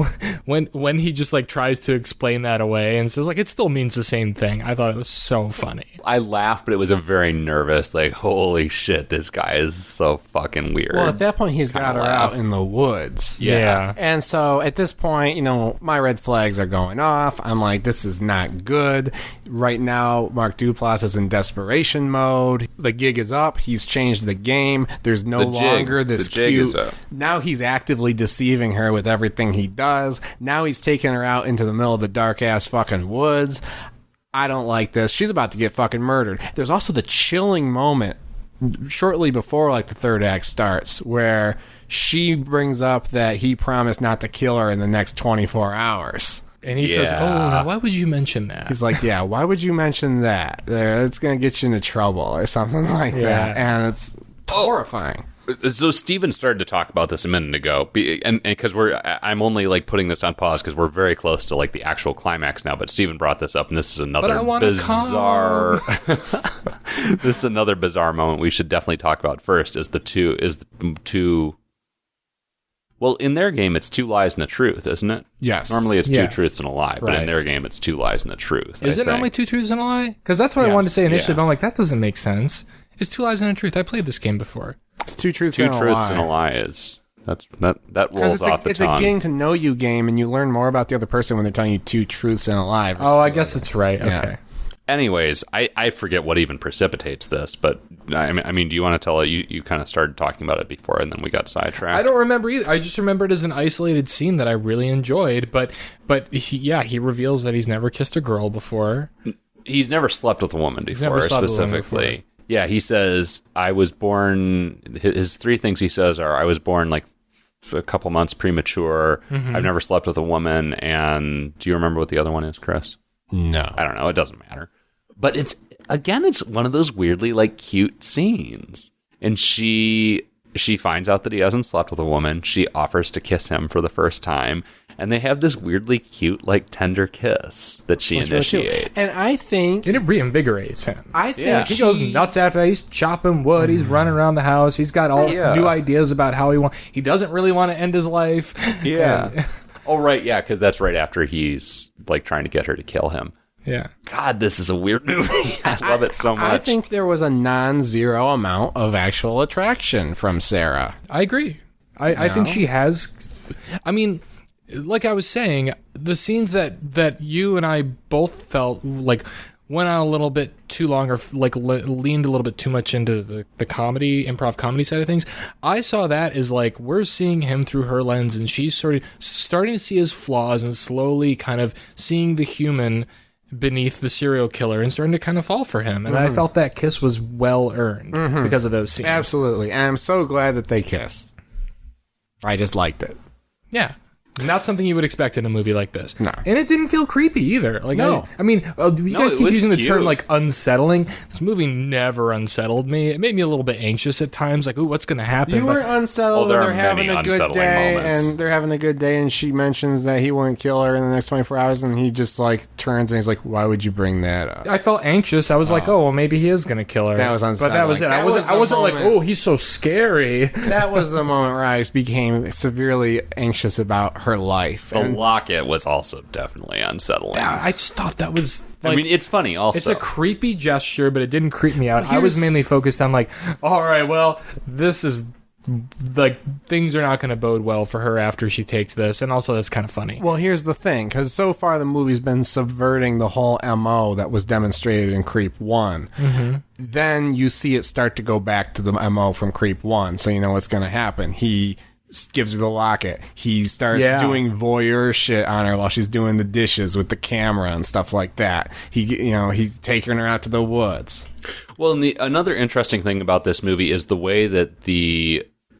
when he just like tries to explain that away and says like it still means the same thing, I thought it was so funny. I laughed, but it was a very nervous, like, holy shit, this guy is so fucking weird. Well, at that point, he's got her out in the woods. Yeah. And so at this point, my red flags are going off. I'm like, this is not good. Right now, Mark Duplass is in desperation mode. The gig is up. He's changed the game. There's no longer this cute. Now he's actively deceiving her with everything he does. Now he's taking her out into the middle of the dark ass fucking woods. I don't like this. She's about to get fucking murdered. There's also the chilling moment shortly before like the third act starts where she brings up that he promised not to kill her in the next 24 hours. And he says, oh, now why would you mention that? He's like, yeah, why would you mention that? It's going to get you into trouble or something like that. And it's horrifying. So Steven started to talk about this a minute ago, and because I'm only like putting this on pause because we're very close to like the actual climax now. But Steven brought this up, and this is another bizarre. This is another bizarre moment we should definitely talk about first. Is the two. Well, in their game, it's 2 lies and a truth, isn't it? Yes. Normally, it's 2 truths and a lie, but in their game, it's 2 lies and a truth. Is it normally 2 truths and a lie? Because that's what I wanted to say initially, but I'm like, that doesn't make sense. It's 2 lies and a truth. I played this game before. It's 2 truths, and a lie is that rolls off the tongue. It's a getting to know you game, and you learn more about the other person when they're telling you 2 truths and a lie. Oh, I guess it's right. Yeah. Okay. Anyways, I forget what even precipitates this, but I mean, do you want to tell it? You kind of started talking about it before, and then we got sidetracked. I don't remember either. I just remember it as an isolated scene that I really enjoyed. But he reveals that he's never kissed a girl before. He's never slept with a woman before, specifically. Yeah, he says, I was born... His 3 things he says are, I was born like a couple months premature, I've never slept with a woman, and do you remember what the other one is, Chris? No. I don't know, it doesn't matter. But it's one of those weirdly like cute scenes. And she finds out that he hasn't slept with a woman, she offers to kiss him for the first time, and they have this weirdly cute, like, tender kiss that she initiates. Really, and I think... And it reinvigorates him. I think he goes nuts after that. He's chopping wood. He's running around the house. He's got all new ideas about how he doesn't really want to end his life. Yeah. Oh, right, yeah, because that's right after he's, like, trying to get her to kill him. Yeah. God, this is a weird movie. I love it so much. I think there was a non-zero amount of actual attraction from Sarah. I agree. I think she has... I mean... Like I was saying, the scenes that you and I both felt like went on a little bit too long or like leaned a little bit too much into the improv comedy side of things, I saw that as like we're seeing him through her lens and she's sort of starting to see his flaws and slowly kind of seeing the human beneath the serial killer and starting to kind of fall for him. And I felt that kiss was well earned because of those scenes. Absolutely. And I'm so glad that they kissed. I just liked it. Yeah. Not something you would expect in a movie like this. No. And it didn't feel creepy either. Like, No. I mean, you guys it keep was using the cute. term, like, unsettling. This movie never unsettled me. It made me a little bit anxious at times, like, ooh, what's going to happen? You were unsettled there when are they're having many a good unsettling day, moments. and they're having a good day, and she mentions that he wouldn't kill her in the next 24 hours, and he just, like, turns and he's like, why would you bring that up? I felt anxious. I was like, oh, well, maybe he is going to kill her. That was But that was it. unsettling. I wasn't like, moment. oh, he's so scary. That was the moment where I became severely anxious about her life. The locket was also definitely unsettling. I just thought that was... Like, I mean, it's funny also. it's a creepy gesture, but it didn't creep me out. I was mainly focused on like, all right, well, this is like things are not going to bode well for her after she takes this, and also that's kind of funny. Well, here's the thing, because so far the movie's been subverting the whole MO that was demonstrated in Creep 1. Mm-hmm. Then you see it start to go back to the MO from Creep 1, so you know what's going to happen. He gives her the locket. He starts doing voyeur shit on her while she's doing the dishes with the camera and stuff like that. He's taking her out to the woods. Well, and another interesting thing about this movie is the way that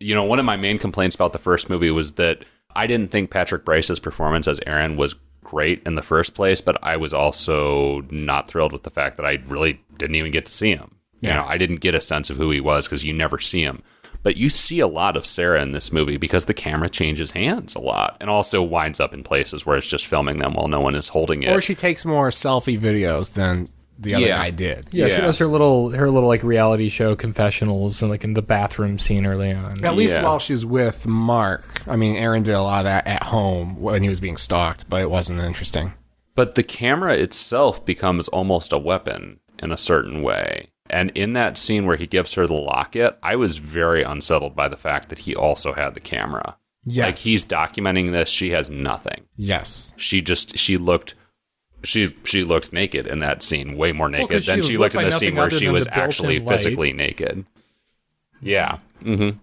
one of my main complaints about the first movie was that I didn't think Patrick Brice's performance as Aaron was great in the first place, but I was also not thrilled with the fact that I really didn't even get to see him. Yeah. I didn't get a sense of who he was because you never see him. But you see a lot of Sarah in this movie because the camera changes hands a lot and also winds up in places where it's just filming them while no one is holding it. Or she takes more selfie videos than the other guy did. Yeah, she does her little like reality show confessionals and like in the bathroom scene early on. At least while she's with Mark. I mean, Aaron did a lot of that at home when he was being stalked, but it wasn't interesting. But the camera itself becomes almost a weapon in a certain way. And in that scene where he gives her the locket, I was very unsettled by the fact that he also had the camera. Yes. Like, he's documenting this. She has nothing. Yes. She looked naked in that scene, way more naked than she looked in the scene where she was actually physically naked. Yeah. Mm-hmm.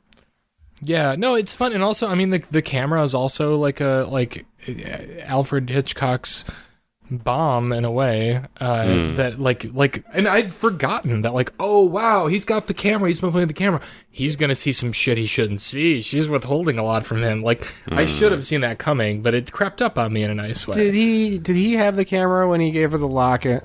Yeah, no, it's fun. And also, I mean, the camera is also like Alfred Hitchcock's bomb in a way that like and I'd forgotten that, like, oh wow, he's got the camera, he's been playing the camera, he's gonna see some shit he shouldn't see. She's withholding a lot from him. Like, I should have seen that coming, but it crept up on me in a nice way. Did he have the camera when he gave her the locket?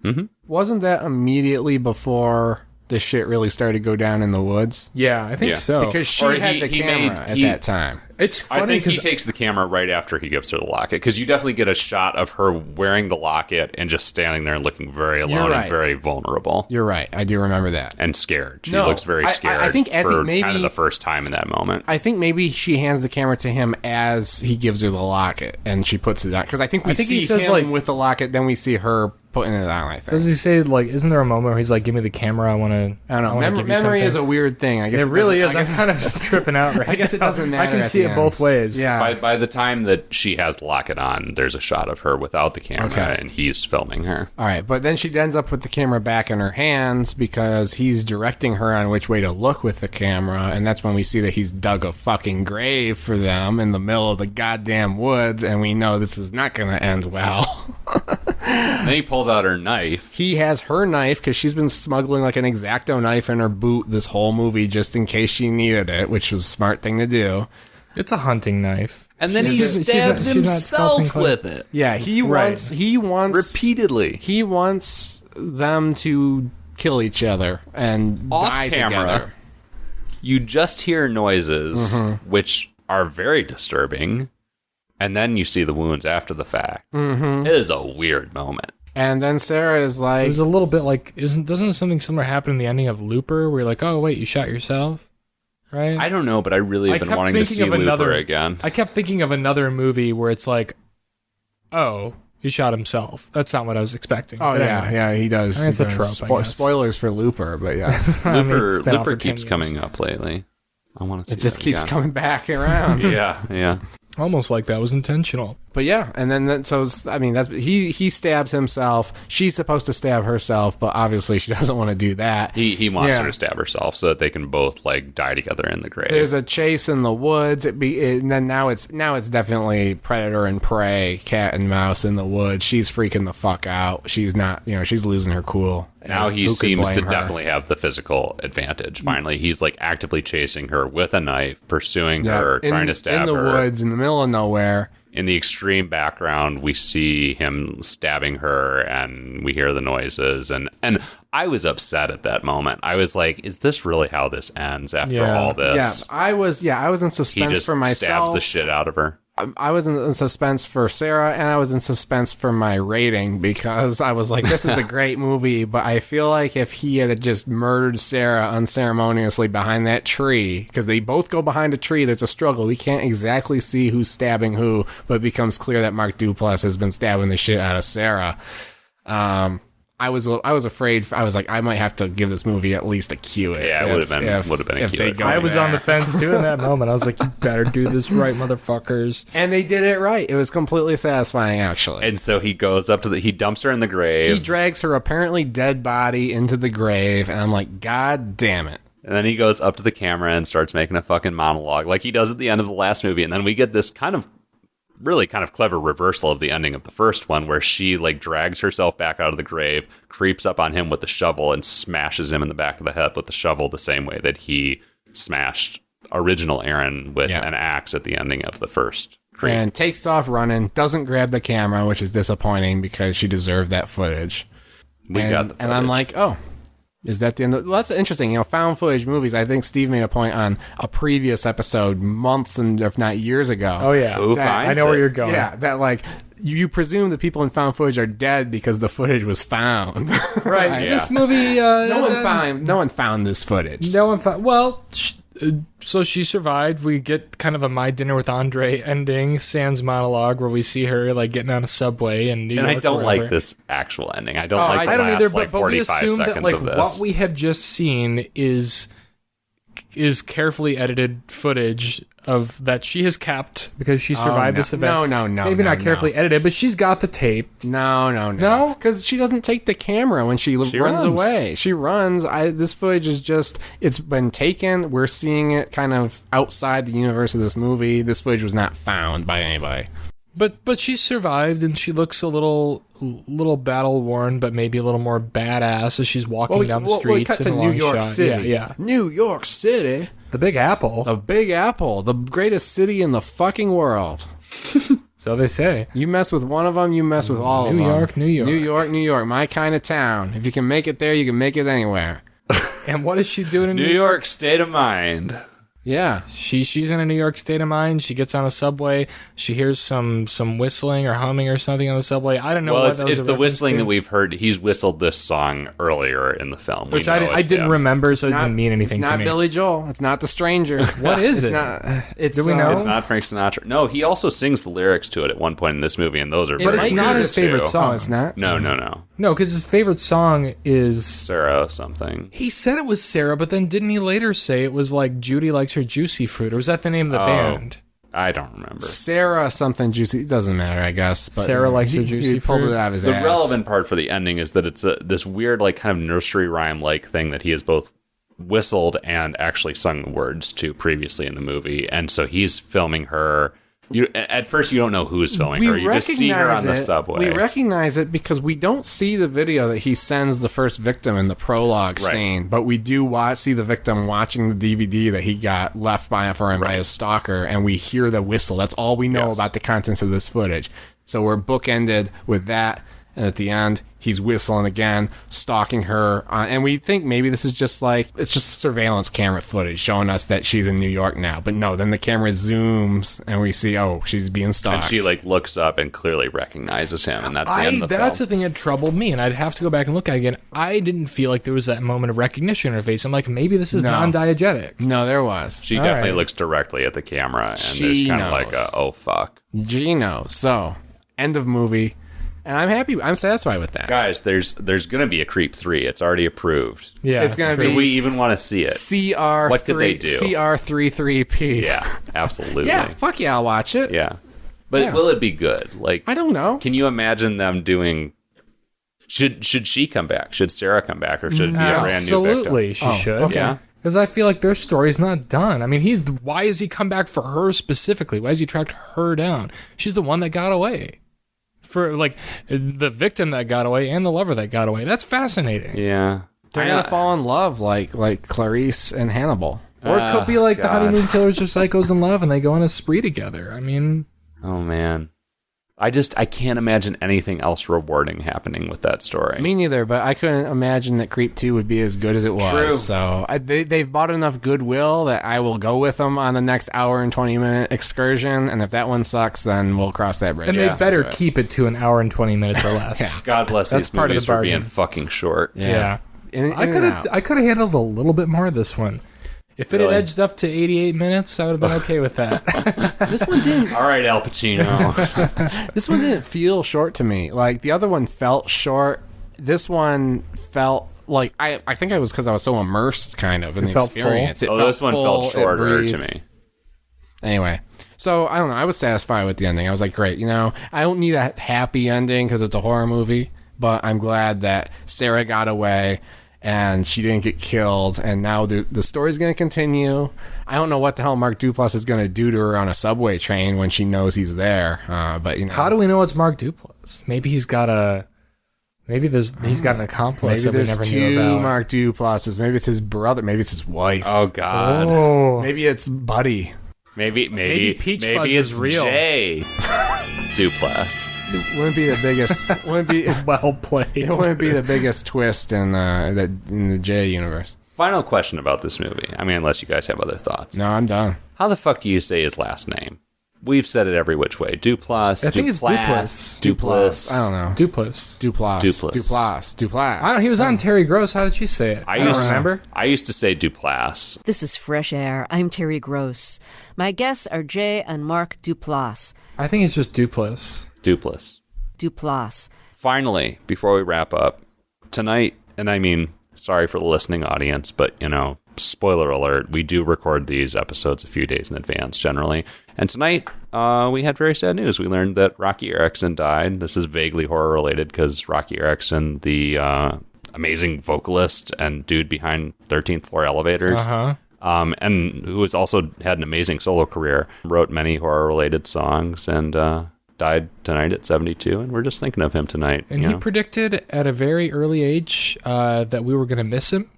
Mm-hmm. Wasn't that immediately before the shit really started to go down in the woods? Yeah, I think so. Because she had the camera at that time. It's funny I think he because takes the camera right after he gives her the locket, because you definitely get a shot of her wearing the locket and just standing there and looking very alone and very vulnerable. You're right. I do remember that. And scared. She No, looks very scared I think for maybe, kind of the first time in that moment. I think maybe she hands the camera to him as he gives her the locket, and she puts it on. Because I think we see he says, him like, with the locket, then we see her putting it on, I think. does he say, like, isn't there a moment where he's like, give me the camera, I want to... I don't know. Memory is a weird thing. I guess It really is. I'm kind of tripping out right now. I guess it doesn't matter. I can at see the it end. both ways. Yeah. By the time that she has the locket on, there's a shot of her without the camera, and he's filming her. All right, but then she ends up with the camera back in her hands because he's directing her on which way to look with the camera, and that's when we see that he's dug a fucking grave for them in the middle of the goddamn woods, and we know this is not going to end well. Then he pulls out her knife. He has her knife because she's been smuggling like an X-Acto knife in her boot this whole movie just in case she needed it, which was a smart thing to do. It's a hunting knife. And then he stabs himself with it. Yeah, he wants repeatedly. He wants them to kill each other and Off die camera. together. You just hear noises, which are very disturbing, and then you see the wounds after the fact. It is a weird moment. And then Sarah is like, It was a little bit like, doesn't something similar happen in the ending of Looper, where you're like, oh wait, you shot yourself? Right? I don't know, but I really have been wanting to see Looper again. I kept thinking of another movie where it's like, oh, he shot himself. That's not what I was expecting. oh But yeah, anyway. yeah, he does. I mean, it's He a does. trope, I guess. Spoilers for Looper, but yes, I mean, it's been out Looper for 10 keeps years. coming up lately. I want to see it just that keeps again. coming back around. Yeah. Almost like that was intentional. But yeah, and then so I mean that's he stabs himself. She's supposed to stab herself, but obviously she doesn't want to do that. He wants her to stab herself so that they can both like die together in the grave. There's a chase in the woods. And then now it's definitely predator and prey, cat and mouse in the woods. She's freaking the fuck out. She's not, she's losing her cool. Now he seems to definitely have the physical advantage. Finally, he's like actively chasing her with a knife, pursuing her, trying to stab her. In the woods, in the middle of nowhere. In the extreme background, we see him stabbing her, and we hear the noises. And I was upset at that moment. I was like, "Is this really how this ends after all this?" Yeah, I was in suspense for myself. He just stabs the shit out of her. I was in suspense for Sarah, and I was in suspense for my rating because I was like, this is a great movie, but I feel like if he had just murdered Sarah unceremoniously behind that tree, because they both go behind a tree, there's a struggle. We can't exactly see who's stabbing who, but it becomes clear that Mark Duplass has been stabbing the shit out of Sarah. I was afraid. I was like, I might have to give this movie at least a Q. Yeah, it would have been a Q. I was on the fence too in that moment. I was like, you better do this right, motherfuckers. And they did it right. It was completely satisfying, actually. And so he goes up to he dumps her in the grave. He drags her apparently dead body into the grave, and I'm like, God damn it. And then he goes up to the camera and starts making a fucking monologue like he does at the end of the last movie. And then we get this really kind of clever reversal of the ending of the first one, where she like drags herself back out of the grave, creeps up on him with the shovel, and smashes him in the back of the head with the shovel the same way that he smashed original Aaron with an axe at the ending of the first creep. And takes off running, doesn't grab the camera, which is disappointing because she deserved that footage. We got the footage. And I'm like, oh, is that the end? Well, that's interesting. Found footage movies. I think Steve made a point on a previous episode, months and if not years ago. Oh yeah, I know where you're going. Yeah, that like you presume the people in found footage are dead because the footage was found. Right. Yeah. This movie. No one found this footage. No one found. Well. So she survived. We get kind of a My Dinner with Andre ending, sans monologue, where we see her like getting on a subway in New York. And I don't like this actual ending. I don't like the I don't last either, like but we 45 assume seconds that like of this. what we have just seen is carefully edited footage of that she has kept because she survived this event. No. Maybe not carefully edited, but she's got the tape. No? Because she doesn't take the camera when she runs away. She runs. This footage is just, it's been taken. We're seeing it kind of outside the universe of this movie. This footage was not found by anybody. But she survived, and she looks a little battle worn, but maybe a little more badass as she's walking down the streets. Cut to New York City. Yeah. New York City. The Big Apple. The Big Apple. The greatest city in the fucking world. So they say. You mess with one of them, you mess with all of them. New York. New York. My kind of town. If you can make it there, you can make it anywhere. And what is she doing in New York state of mind? Yeah. She's in a New York state of mind. She gets on a subway. She hears some whistling or humming or something on the subway. I don't know. Well, it's the whistling that we've heard. He's whistled this song earlier in the film, which I didn't remember, so it didn't mean anything to me. It's not Billy Joel. It's not The Stranger. What is it? Do we know? It's not Frank Sinatra. No, he also sings the lyrics to it at one point in this movie, and those are. But it's not his favorite song. Oh, it's not. No. No, because his favorite song is Sarah something. He said it was Sarah, but then didn't he later say it was like Judy likes her juicy fruit? Or was that the name of the band? I don't remember. Sarah something juicy. It doesn't matter, I guess. But Sarah likes her juicy he pulled fruit. it out of his The ass. relevant part for the ending is that it's this weird, like, kind of nursery rhyme like thing that he has both whistled and actually sung the words to previously in the movie, and so he's filming her. At first, you don't know who's filming her. You just see her on the subway. We recognize it because we don't see the video that he sends the first victim in the prologue scene, but we do see the victim watching the DVD that he got left for him by his stalker, and we hear the whistle. That's all we know about the contents of this footage. So we're bookended with that, and at the end, he's whistling again, stalking her, and we think maybe this is just it's just surveillance camera footage showing us that she's in New York now. But no, then the camera zooms, and we see, she's being stalked. And she looks up and clearly recognizes him, and that's the end of the film. That's the thing that troubled me, and I'd have to go back and look at it again. I didn't feel like there was that moment of recognition in her face. I'm like, maybe this is non-diegetic. No, there was. She definitely looks directly at the camera, and there's kind of like oh, fuck. She knows. So, end of movie. And I'm happy. I'm satisfied with that. Guys, there's going to be a Creep 3. It's already approved. Yeah, it's going to be. Do we even want to see it? What did they do? CR33P. Yeah, absolutely. Yeah, fuck yeah, I'll watch it. Yeah. But Yeah. will it be good? Like, I don't know. can you imagine them doing? Should she come back? Should Sarah come back, or should it be a brand new victim? Absolutely, she should. okay. Yeah. Because I feel like their story's not done. I mean, why has he come back for her specifically? Why has he tracked her down? She's the one that got away. For, like, the victim that got away and the lover that got away. That's fascinating. Yeah. They're going to fall in love like Clarice and Hannibal. Or it could be like the God. honeymoon killers or psychos in love and they go on a spree together. I mean... Oh, man. I can't imagine anything else rewarding happening with that story. Me neither, but I couldn't imagine that Creep 2 would be as good as it was. True. So they've bought enough goodwill that I will go with them on the next hour and 20-minute excursion, and if that one sucks, then we'll cross that bridge. And they better keep it to an hour and 20 minutes or less. God bless That's these part of movies the for being bargain. fucking short. Yeah. In I and out. could have handled a little bit more of this one. If it Really? had edged up to 88 minutes, I would have been okay with that. This one didn't. All right, Al Pacino. This one didn't feel short to me. Like the other one felt short. This one felt like I think it was because I was so immersed, kind of, in the felt experience. It Oh, felt this one full, felt it shorter breathed. to me. Anyway, so I don't know. I was satisfied with the ending. I was like, great. I don't need a happy ending because it's a horror movie, but I'm glad that Sarah got away and she didn't get killed. And now the story's going to continue. I don't know what the hell Mark Duplass is going to do to her on a subway train when she knows he's there. But How do we know it's Mark Duplass? Maybe he's got an accomplice maybe that we there's never two knew about. Mark Duplasses. Maybe it's his brother. Maybe it's his wife. Oh, God. Oh, Maybe it's Buddy. Maybe Peach Fuzz it's is real. Jay Duplass. Wouldn't be the biggest. Wouldn't be. well played. It wouldn't be the biggest twist in the J universe. Final question about this movie. I mean, unless you guys have other thoughts. No, I'm done. How the fuck do you say his last name? We've said it every which way. Duplass. I think it's Duplass. Duplass. I don't know. Duplass. Duplass. I don't. He was on Terry Gross. How did you say it? I don't remember. I used to say Duplass. This is Fresh Air. I'm Terry Gross. My guests are Jay and Mark Duplass. I think it's just Duplass. Duplass. Finally, before we wrap up, tonight, and I mean, sorry for the listening audience, but, spoiler alert, we do record these episodes a few days in advance, generally. And tonight, we had very sad news. We learned that Rocky Erickson died. This is vaguely horror-related because Rocky Erickson, the amazing vocalist and dude behind 13th Floor Elevators, and who has also had an amazing solo career, wrote many horror-related songs, and died tonight at 72, and we're just thinking of him tonight. And he predicted at a very early age that we were going to miss him.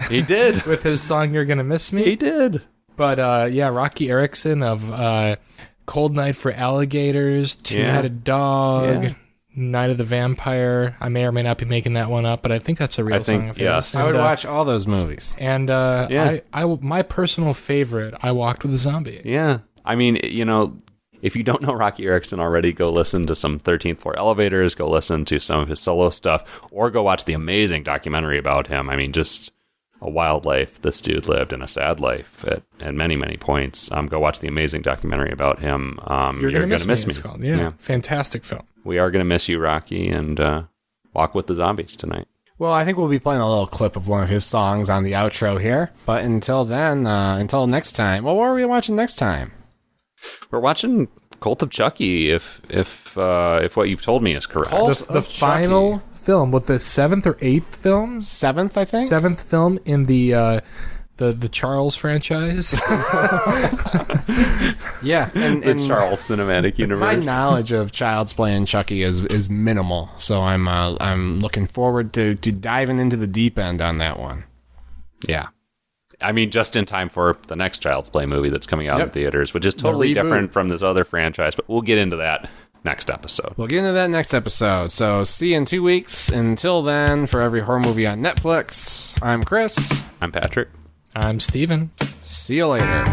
He did. With his song You're Gonna Miss Me. He did. But Rocky Erickson of Cold Night for Alligators, Two-Headed Dog, Night of the Vampire. I may or may not be making that one up, but I think that's a real song of his. Yes. I would watch all those movies. And my personal favorite, I Walked with a Zombie. Yeah. I mean, if you don't know Rocky Erickson already, go listen to some 13th Floor Elevators, go listen to some of his solo stuff, or go watch the amazing documentary about him. I mean, just a wild life this dude lived, and a sad life at many, many points. Go watch the amazing documentary about him. You're Gonna Miss Me. It's called. Yeah. Fantastic film. We are going to miss you, Rocky, and Walk with the Zombies tonight. Well, I think we'll be playing a little clip of one of his songs on the outro here. But until then, until next time. Well, what are we watching next time? We're watching Cult of Chucky, if what you've told me is correct. The final film, with the seventh or eighth film? Seventh, I think. Seventh film in the Charles franchise. Yeah, and The Charles Cinematic Universe. my knowledge of Child's Play and Chucky is minimal, so I'm looking forward to diving into the deep end on that one. Yeah. I mean, just in time for the next Child's Play movie that's coming out in theaters, which is totally reboot. different from this other franchise, but we'll get into that next episode. We'll get into that next episode. So see you in 2 weeks. Until then, for every horror movie on Netflix, I'm Chris. I'm Patrick. I'm Steven. See you later.